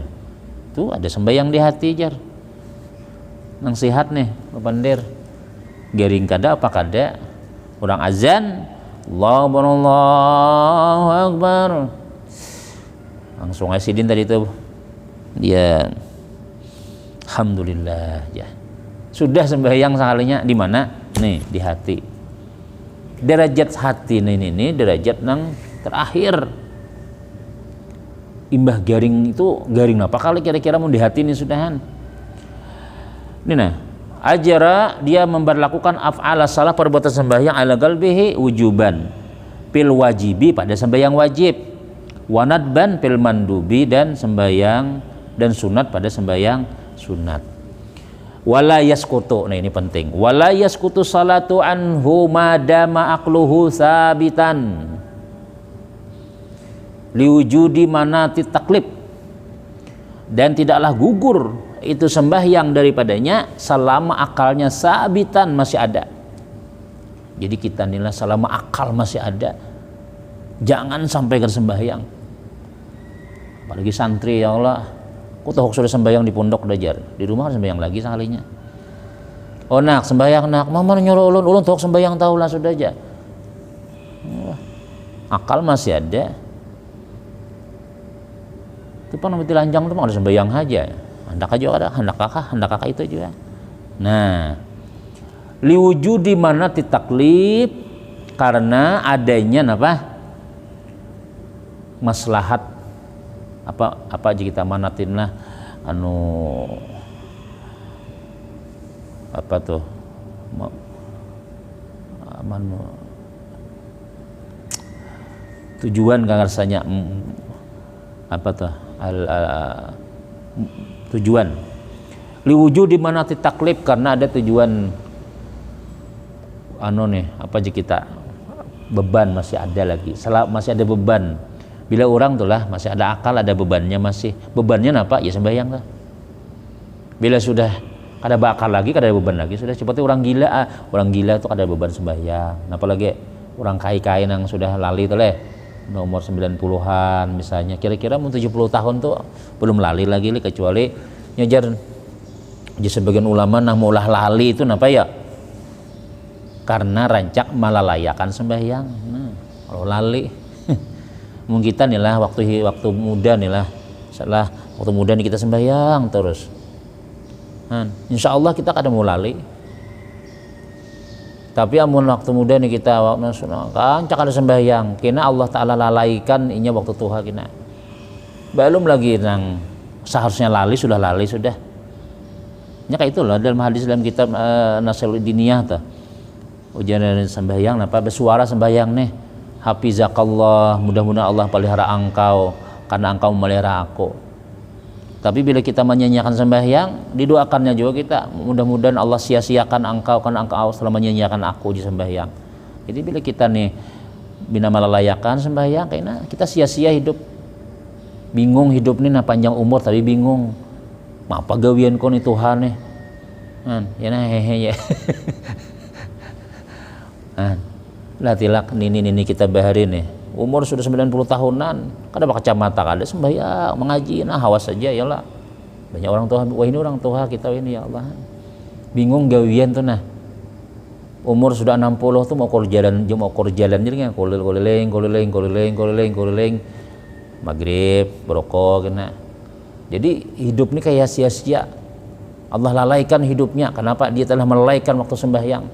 tuh ada sembahyang di hati jar nang sihat nih pandir garing kada apa kada orang azan Allahu Akbar langsung asidin tadi itu dia alhamdulillah ya sudah sembahyang sekalinya. Di mana nih? Di hati. Derajat hati ini derajat nang terakhir. Imbah garing itu garing apa kali kira-kira mau di hati ini sudahan. Ini nah, ajara dia memberlakukan af'ala salah perbuatan sembahyang ala qalbihi wujuban pil wajibi pada sembahyang wajib, wanadban pil mandubi dan sembahyang dan sunat pada sembahyang sunat. Wala yaskutu, nah ini penting, wala yaskutu salatu anhu madama aqluhu sabitan liwujudi manati taklib, dan tidaklah gugur itu sembahyang daripadanya selama akalnya sabitan masih ada. Jadi kita nilai selama akal masih ada jangan sampai ke sembahyang. Apalagi santri ya Allah, aku tahu sudah sembahyang di pondok dajar, di rumah harus sembahyang lagi sekalinya. Oh nak sembahyang nak, mama nyuruh ulun tahu sembahyang tahu lah sudah aja. Akal masih ada. Itu pun nanti lanjang tuh ada sembahyang aja. Hendak aja ada, hendak kakak itu juga. Nah, liwujudi mana titaklib, karena adanya apa? Maslahat apa aja kita manatin lah apa tuh tujuan kan rasanya apa tuh tujuan liwujud di mana taklif, karena ada tujuan nih apa aja kita beban masih ada lagi, masih ada beban. Bila orang tuh lah masih ada akal, ada bebannya, masih bebannya apa ya sembahyang lah. Bila sudah kada bakal lagi, kada ada beban lagi, sudah seperti orang gila. Orang gila tuh kada ada beban sembahyang. Apalagi orang kai-kai yang sudah lali tuh leh nomor 90-an misalnya, kira-kira mau 70 tahun tuh belum lali lagi kecuali nyajar jadi sebagian ulama nah mulah lali itu napa ya, karena rancak malalayakan sembahyang. Nah kalau lali mungkin kita nih lah waktu muda nih lah, setelah waktu muda nih kita sembahyang terus, nah, insya Allah kita kadang mau lali. Tapi amun waktu muda nih kita kan cak ada sembahyang kena Allah Ta'ala lalaikan inya waktu tuha kena belum lagi nang seharusnya lali sudah nya kayak itu loh dalam hadis dalam kitab Nasail Diniyah tuh ujian sembahyang apa bersuara sembahyang nih hafizakallah, mudah-mudahan Allah pelihara engkau karena engkau memelihara aku. Tapi bila kita menyanyiakan sembahyang, didoakannya juga kita, mudah-mudahan Allah sia-siakan engkau karena engkau telah menyanyiakan aku di sembahyang. Jadi bila kita nih bina malalayakan sembahyang, kayaknya kita sia-sia hidup, bingung hidup nih, nah panjang umur tapi bingung, apa gawian kau nih Tuhan nih, ya nah hehe ya, lah tilak nini kita bahari nih. Umur sudah 90 tahunan, kada bakal kacamata, kada sembahyang, mengaji, nah hawas saja ya lah. Banyak orang tua, wah ini orang tua kita ini ya Allah. Bingung gawian tuh nah. Umur sudah 60 tuh mau jalan jadi kan keliling. Maghrib, berokok kena. Jadi hidup ini kayak sia-sia. Allah lalaikan hidupnya. Kenapa? Dia telah melalaikan waktu sembahyang.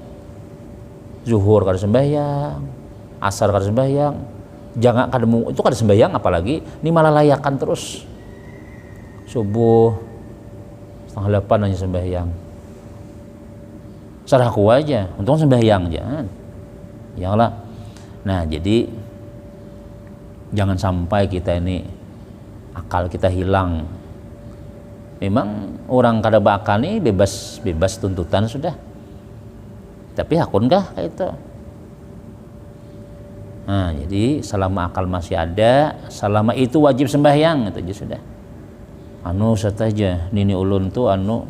Zuhur kada sembahyang, asar kada sembahyang. Jangan itu kada sembahyang apalagi ini malah layakan terus subuh 7:30 hanya sembahyang sarahku aja untung sembahyang jangan ya lah. Nah jadi jangan sampai kita ini akal kita hilang. Memang orang kada bakal nih bebas tuntutan sudah, tapi hakunkah kayak itu. Nah, jadi selama akal masih ada, selama itu wajib sembahyang itu aja sudah. Anu saja nini ulun tuh anu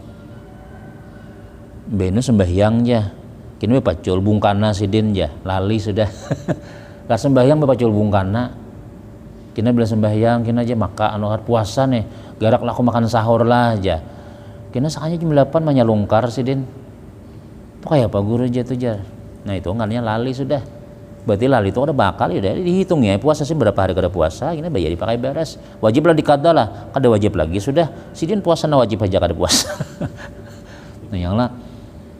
benu sembahyang aja. Kini pacul bungkana sidin aja, lali sudah. Lah sembahyang pacul bungkana. Kini bila sembahyang kini aja maka anu puasa nih, garak lah aku makan sahur lah aja. Kini sakanya jam 8 manyalungkar sidin. Kayak apa guru aja tuh jar. Nah, itu enggaknya lali sudah. Berarti lali itu ada bakal ya dihitung ya puasa sih berapa hari kada puasa ini bayar dipakai beres wajib lah dikada lah kada wajib lagi sudah sidin puasa na wajib aja kada puasa. Nah yang lah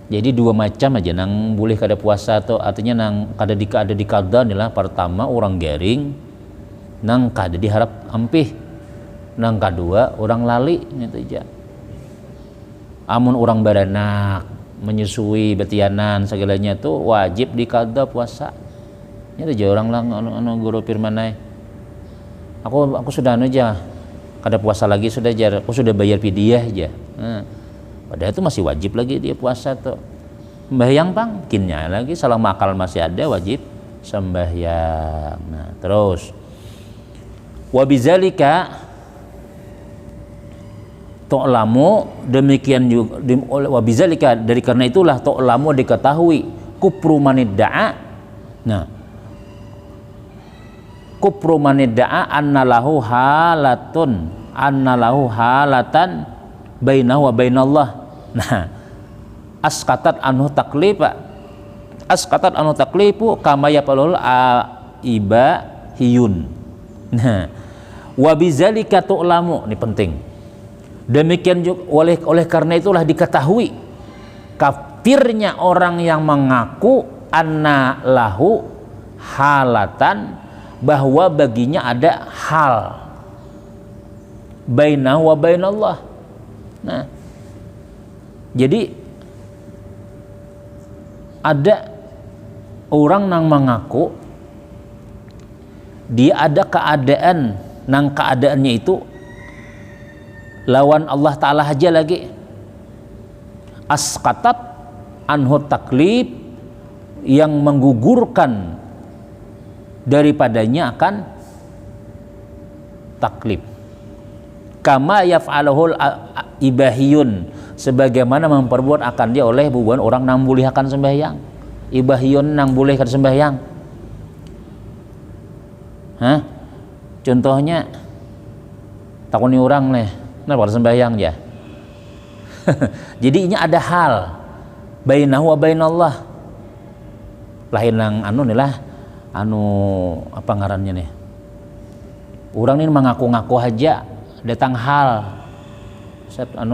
jadi dua macam aja nang boleh kada puasa atau artinya nang kada dikada nih lah. Pertama orang garing nang kada diharap ampih, nang kedua orang lali gitu aja. Amun orang baranak menyusui betianan segalanya tuh wajib dikada puasa. Ini ada orang lah anu guru firmanai. Aku sudah anu aja kada puasa lagi sudah jar. Aku sudah bayar fidyah aja. Nah, padahal itu masih wajib lagi dia puasa tuh. Sembahyang bang, kinnya lagi selama akal masih ada wajib sembahyang. Nah, terus wabizalika to'lamu demikian juga wabizalika dari karena itulah to'lamu diketahui kufru manidda'a. Nah, kufru manidda'a annalahu halatan bainahu wa bainallah. Nah, askatat anhu taklifu kama yapalul ibahiyun. Nah, wa bizalika tu'lamu, ini penting. Demikian juga oleh karena itulah diketahui kafirnya orang yang mengaku anna lahu halatan, bahwa baginya ada hal bainahu wa bainallah. Nah, jadi ada orang yang mengaku dia ada keadaan, nang keadaannya itu lawan Allah Ta'ala aja lagi. Askatat anhu taklif, yang menggugurkan daripadanya akan taklif. Kama yaf'aluhul ibahiyun, sebagaimana memperbuat akan dia oleh bubuhan orang nang boleh akan sembahyang. Ibahiyun nang boleh akan sembahyang. Contohnya takuni orang nih, nah pada sembahyang ya. Jadi ini ada hal bainahu wa bainallah. Lain nang apa ngarannya nih? Orang ini mengaku-ngaku aja datang hal.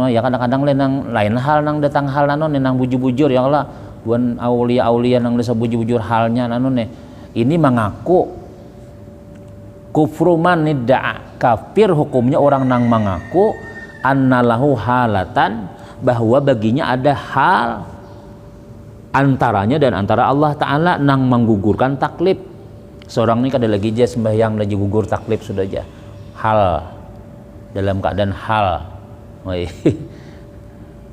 Ya kadang-kadang lain hal nang datang hal nang bujur-bujur ya Allah. Buan aulia-aulia nang desa bujur-bujur halnya nih. Ini mengaku kufru man nidda'a, kafir hukumnya orang nang mengaku annalahu halatan, bahwa baginya ada hal antaranya dan antara Allah Ta'ala nang menggugurkan taklif. Seorang ini kada lagi aja sembahyang lagi gugur taklif sudah aja hal dalam keadaan hal.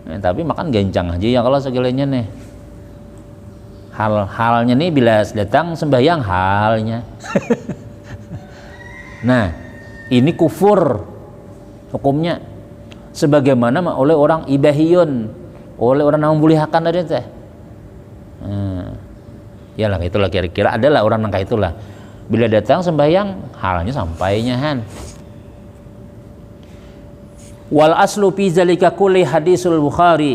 Tapi makan gencang aja ya kalau segalanya nih hal-halnya nih bila datang sembahyang halnya. Nah ini kufur hukumnya sebagaimana oleh orang ibahiyun, oleh orang yang membulihakan tadi teh. Ya lah itulah kira-kira adalah orang nangka itulah bila datang sembahyang halnya sampainya han. Wal aslu fi zalika kulli hadisul Bukhari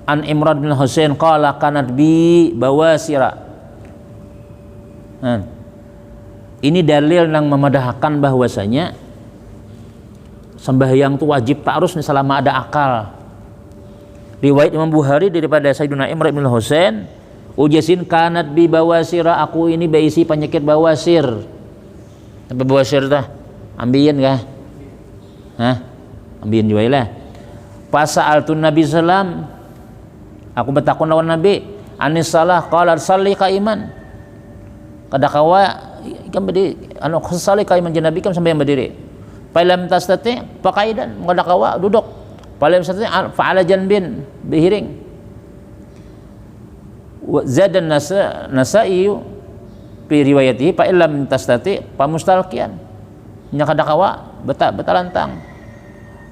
an Imran bin Husain qala kanat bi bawasira. Ini dalil yang memadahkan bahwasanya sembahyang itu wajib ta'arus selama ada akal. Riwayat Imam Bukhari daripada Sayyidina Imran bin Husain, ujasin kanat bi bawasira, aku ini berisi penyakit bawasir. Apa bawasir tah? Ambian kah? Hah? Ambian juga lah. Fasa'altun Nabi sallam, aku bertakun lawan Nabi, anis salah qala salli qaiman. Kadakawa kan berdiri salli qaiman Nabi kan sampai yang berdiri. Falam tastati faqaidan, kadakawa duduk. Falam tastati fa'ala janbin, berhiring. Zadan Nasa'i fi riwayatihi fa illam tastati fa mustalqiyan. Nya kadakawa betalantang.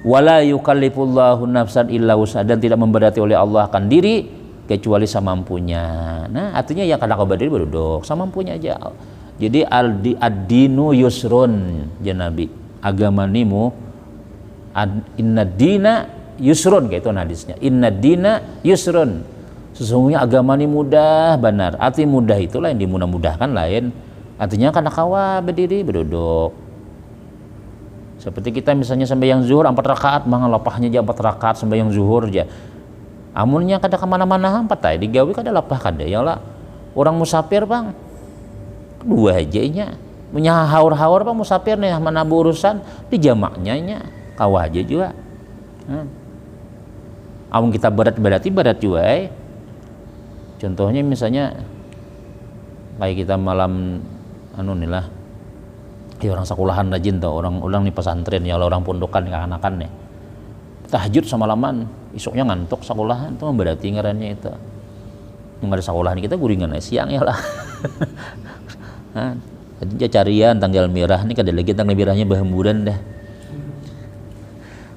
Wala yukallifullahu nafsan illa wus'aha, dan tidak memberati oleh Allah akan diri kecuali semampunya. Nah, artinya yang kadakawa berdiri berduduk semampunya aja. Jadi ad-dinu yusrun ya Nabi. Agama nimu inna dina yusrun kayak itu hadisnya. Inna dina yusrun. Sesungguhnya agama ini mudah benar. Arti mudah itulah yang dimudah-mudahkan lain. Artinya kadakawa berdiri berduduk. Seperti kita misalnya sembahyang zuhur 4 rakaat, mangga lapahnya aja 4 rakaat sembahyang zuhur aja. Amunnya kada kemana-mana 4 tadi digawe kada lapah kada ya lah. Orang musafir bang 2 aja nya. Punya haur-haur bang musafir nih mana urusan di jamaknya nya kawah aja juga. Amun kita berat berarti berat juga. Contohnya misalnya kayak kita malam ya orang sekolahan rajin tuh, orang di pesantren ya orang pondokan kanakan nih tahajud semalaman, isuknya ngantuk sekolahan tuh berarti ngarannya itu yang ada sekolahan kita guringan siang ya lah. Jadi carian tanggal merah nih kada lagi tanggal merahnya bahemburan dah.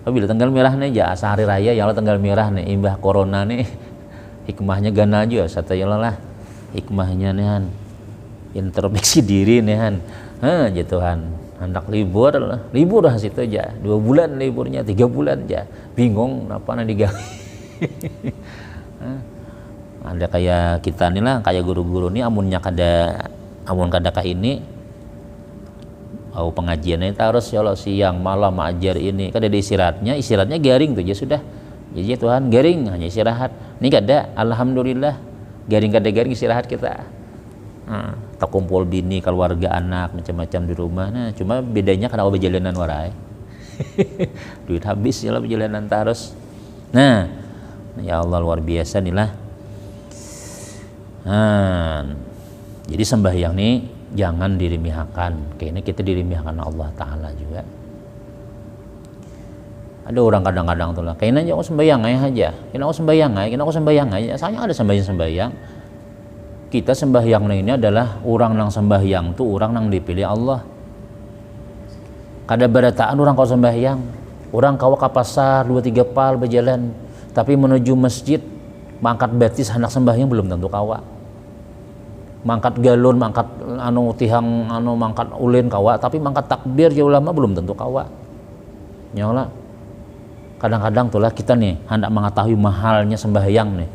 Bila tanggal merah nih ya sehari raya ya Allah tanggal merah nih imbah corona nih hikmahnya gana aja satu ya lah hikmahnya nih han introspeksi diri nih han. Jatuhan hendak libur lah situ aja 2 bulan liburnya 3 bulan aja bingung apa nanti digawe. Ada kayak kita nih lah kayak guru-guru nih amun kada ka ini pengajiannya harus ya Allah siang malam ajar ini kada ada istirahatnya garing tuh aja sudah jadi Tuhan garing hanya istirahat ini kada alhamdulillah garing istirahat kita. Tak kumpul bini, keluarga, anak, macam-macam di rumah. Nah, cuma bedanya karena berjalanan warai. Duit habis ya lah berjalanan terus. Nah, ya Allah luar biasa nih lah. Jadi sembahyang nih jangan diremehkan. Kayaknya kita diremehkan Allah Ta'ala juga. Ada orang kadang-kadang tuh lah. Kayaknya aku sembahyang aja. Kayaknya aku sembahyang aja. Soalnya ada sembahyang. Kita sembahyang ini adalah orang nang sembahyang tuh orang nang dipilih Allah. Kada berataan orang kau sembahyang, orang kau ke pasar 2-3 pal berjalan, tapi menuju masjid mangkat betis hendak sembahyang belum tentu kawa. Mangkat galon, mangkat tihang mangkat ulin kawa, tapi mangkat takbir ya ulama belum tentu kawa. Nyala. kadang-kadang tulah kita nih hendak mengetahui mahalnya sembahyang nih.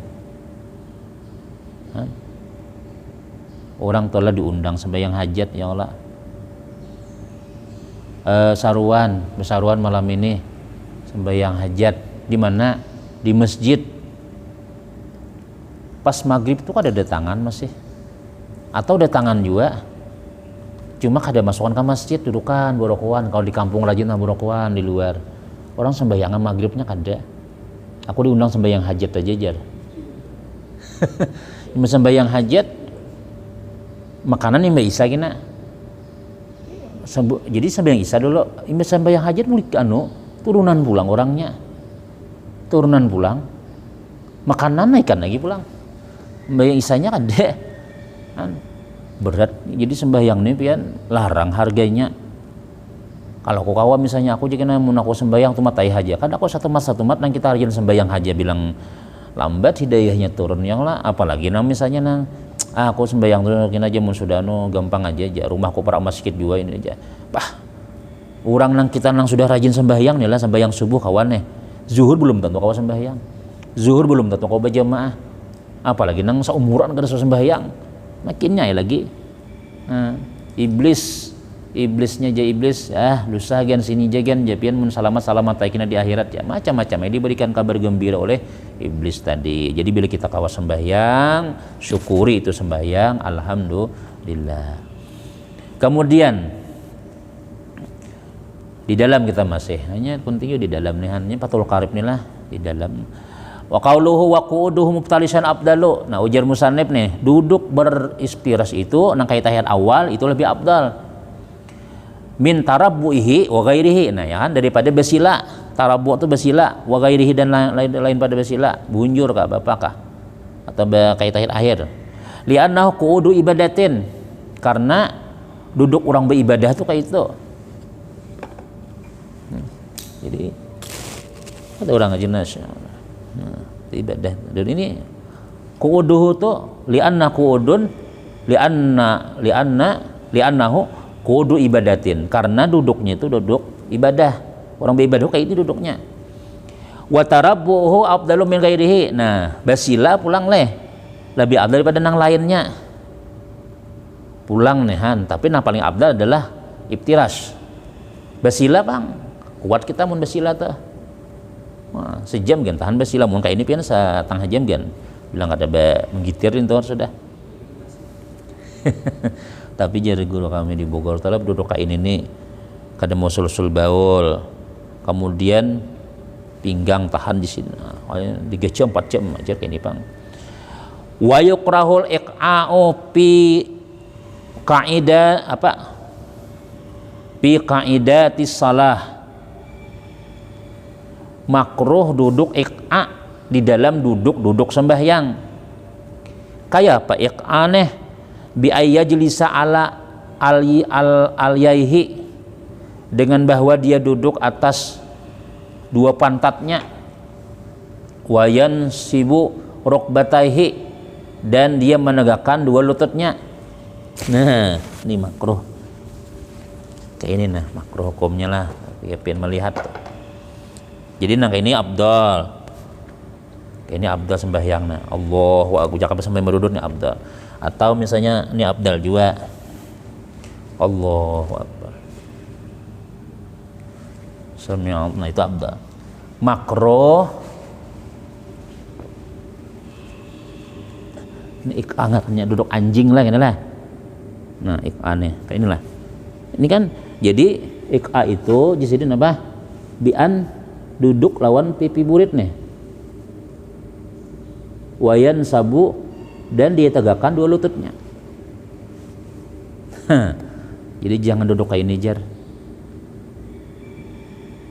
Orang telah diundang sembahyang hajat, ya Allah. Besaruan malam ini sembahyang hajat di mana? Di masjid. Pas maghrib itu ada datangan masih, atau datangan juga. Cuma kada masukan ke masjid, dudukan borokoan. Kalau di kampung rajin borokoan di luar. Orang sembahyangan maghribnya kada. Aku diundang sembahyang hajat aja jar. Sembahyang hajat makanan yang Mbak Isa kena. Jadi sembahyang Isa dulu, sembahyang hajat mulik turunan pulang orangnya. Turunan pulang. Makanan naikkan lagi pulang. Sembahyang Isanya kada. Berat. Jadi sembahyang ini pian larang harganya. Kalau aku kawan misalnya aku jadi mun aku sembahyang tuh matai haja, kan aku satu mat nang kita rajin sembahyang haja bilang lambat hidayahnya turun yang lah, apalagi nang misalnya nang aku sembahyang tuh aja mun sudah gampang aja rumahku para masjid juga ini aja. Orang nang kita nang sudah rajin sembahyang nih lah, sembahyang subuh kawan nih. Zuhur belum tentu kau sembahyang. Zuhur belum tentu kau berjamaah. Apalagi nang seumuran kada sembahyang. Makinnya ya lagi. Iblisnya aja iblis, lusa gan sini jagan japian mun salamat taikina di akhirat ya macam-macam. Ini diberikan kabar gembira oleh iblis tadi. Jadi bila kita kawas sembahyang, syukuri itu sembahyang, alhamdulillah. Kemudian di dalam kita masih hanya penting di dalam nih hanya patul karib nih lah di dalam. Wa qauluhu wa qu'uduhu mubtalisan afdalu. Nah, ujar musannif nih, duduk berinspirasi itu nang kait tahiyat awal itu lebih afdal. Min tarabbuihi wa ghairihi. Nah, ya kan daripada bersila. Tarabbu itu bersila, wa ghairihi dan lain pada bersila. Bunjur kah bapak kah? Atau kait tahiyat akhir. Li'annahu qu'udu ibadatin. Karena duduk orang beribadah tuh kayak itu. Jadi ada orang ajinas ibadah. Dan ini qu'uduhu tuh li'anna qu'udun li'annahu qu'udu ibadatin, karena duduknya itu duduk ibadah. Orang beribadah kayak itu duduknya. Wa tarabbuhu afdalu min ghairihi. Nah, basila pulang lebih afdal daripada nang lainnya. Pulang nehan, tapi nang paling afdal adalah iftirash. Basila bang, kuat kita mun basila tuh. Wah, sejam kan tahan basila mun kayak ini pian setengah jam kan. Bilang kada menggitirin tuh sudah. Tapi jadi guru kami di Bogor telah duduk kayak ini nih kada mau sul baul, kemudian pinggang tahan di sini 3 jam 4 jam aja kayak ini bang. Wa yukrahul iqa'u fi kaidah fi qaidatis salah. Makruh duduk iqa di dalam duduk sembahyang. Kayak apa iqa nih? Bi ayyajlisa ala al-yaihi, dengan bahwa dia duduk atas dua pantatnya, wayan sibu rukbataihi, dan dia menegakkan dua lututnya. Nah, ini makruh kayak ini, nah makruh hukumnya lah ya pian melihat. Jadi nang ini abdal, kayak ini abdal sembahyang nah Allahu akbar, jangan sampai merudut nih abdal. Atau misalnya ini abdal juga Allahu akbar sami'allah, nah itu abdal. Makruh ini angatnya duduk anjing lah ini lah. Nah aneh kayak inilah ini kan. Jadi iqa itu di sini apa? Bian duduk lawan pipi burit nih, wayan sabu, dan dia tegakkan dua lututnya. Jadi jangan duduk kayak ini jar.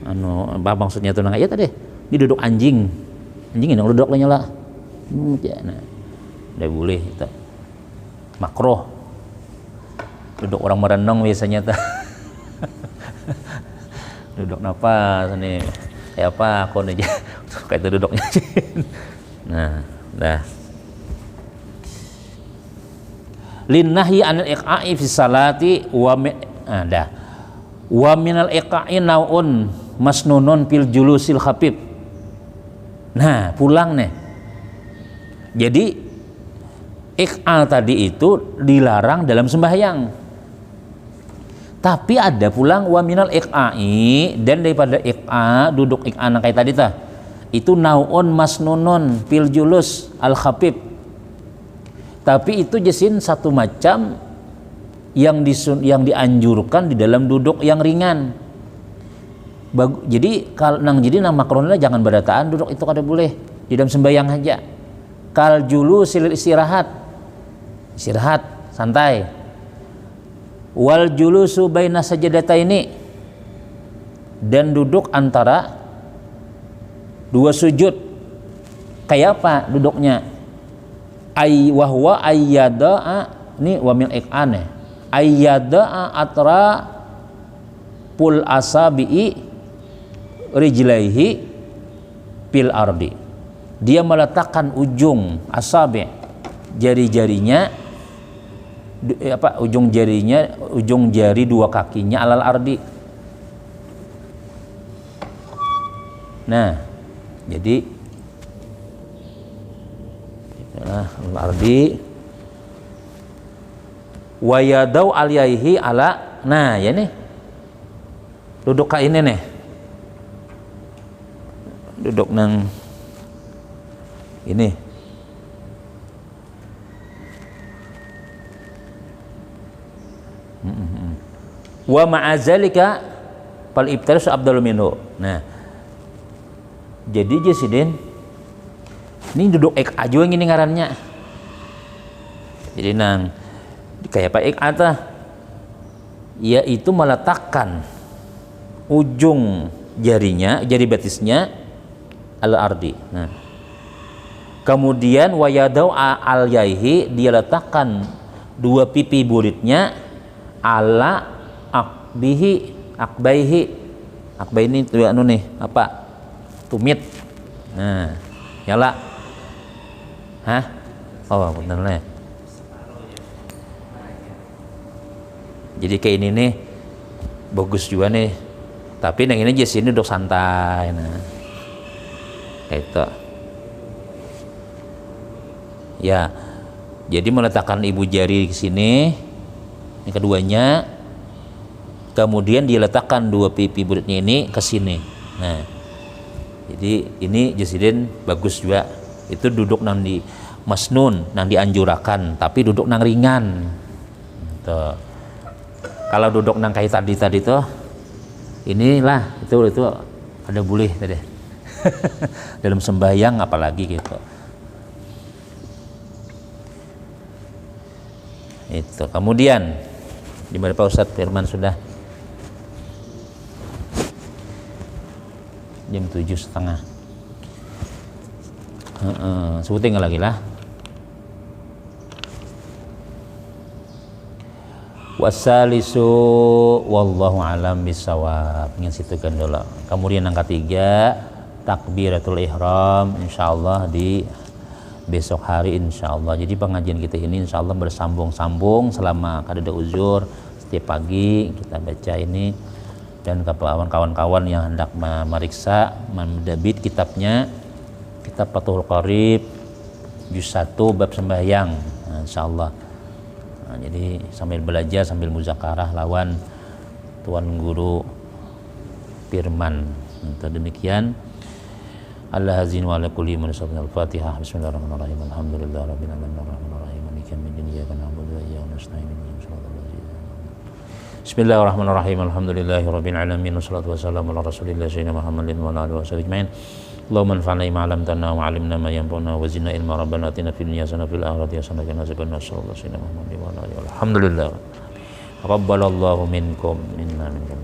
Apa maksudnya tuh nang ayat tadi? Ini duduk anjing ini duduk lah nyala. Nah, udah boleh itu. Makruh. Duduk orang merenung biasanya tuh. Duduk napa nih? Kayak apa aku nih kayak itu duduknya. Nah, dah. Linnahyi anil iqa'i fi salati wa minal iqa'i naun masnunun fil julusil khafif. Nah, pulang nih. Jadi iq'a tadi itu dilarang dalam sembahyang. Tapi ada pulang wa minal iq'a'i, dan daripada iq'a, duduk iq'a kayak tadi tah. Itu nau'un masnunun fil julus al khafif. Tapi itu jesin satu macam yang dianjurkan di dalam duduk yang ringan. Jadi kalau jadi makruhnya jangan berataan duduk itu kada boleh di dalam sembahyang aja. Kal julusil istirahat santai. Wal julusu baina sajadataini, dan duduk antara dua sujud. Kayak apa duduknya? Wahwa ayyada'a, ini wamil iq'ane, ayyada'a atra pul asabi'i rijlaihi pil ardi. Dia meletakkan ujung asabi, jari-jarinya, ujung jari dua kakinya alal ardi. Nah, jadi alal ardi wa yadau alaihi ala. Nah, ya nih. Duduk kayak ini nih. Duduk nang ini. Wa ma'azalika fal ibtaris abdul minhu. Nah, jadi jesidin ini duduk iq'a juga yang ini ngarannya. Jadi nang kayak apa iq'a tah, yaitu meletakkan ujung jarinya, jari betisnya al ardi. Nah, kemudian wayadau al yaihi, dia letakkan dua pipi buritnya ala akbaihi. Akbai ini tuh anu nih, apa? Tumit. Nah, nyala. Hah? Oh, bener nih. Jadi kayak ini nih bagus juga nih. Tapi yang ini aja sini duduk santai. Nah, kayak itu. Ya, jadi meletakkan ibu jari di sini, yang keduanya, kemudian diletakkan dua pipi buritnya ini ke sini. Nah, jadi ini jesidin bagus juga. Itu duduk nang di masnun, nang dianjurakan, tapi duduk nang ringan. Tuh. Kalau duduk nang kayak tadi tuh, inilah itu ada boleh tadi. Dalam sembahyang apalagi gitu. Itu. Kemudian di mana Pak Ustadz Firman sudah jam 7:30. Sebutin lagi lah. Wasalisu wallahu alam bisawab. Ingin situ kan dulu. Kemudian yang ketiga takbiratul ihram, insyaallah di besok hari insyaallah. Jadi pengajian kita ini insyaallah bersambung-sambung selama kada ada uzur. Setiap pagi kita baca ini, dan kawan-kawan yang hendak meriksa mendebit kitabnya, kitab Fathul Qarib juz 1 bab sembahyang, nah, insyaallah. Nah, jadi sambil belajar sambil muzakarah lawan tuan guru Firman. Untuk demikian, Allah azin wa ala kulli man al-Fatihah. Bismillahirrahmanirrahim. Alhamdulillahirabbil alamin arrahmanirrahim maliki yaumiddin iyyaka na'budu wa iyyaka nasta'in ihdinas siratal ladzina. Bismillahirrahmanirrahim. Alhamdulillahirabbil alamin wassalatu wassalamu ala rasulillah sayyidina Muhammadin wa ala alihi wasallam ajmain. Allahumma anfa'na bima 'allamtana wa 'allimna ma yanfa'una wa zidna ilma rabbana atina fid dunya hasanah fil akhirati hasanah wa qina adzabannar. Sallallahu alaihi wa sallam. Alhamdulillah. Rabbalallahu minkum minna minkum.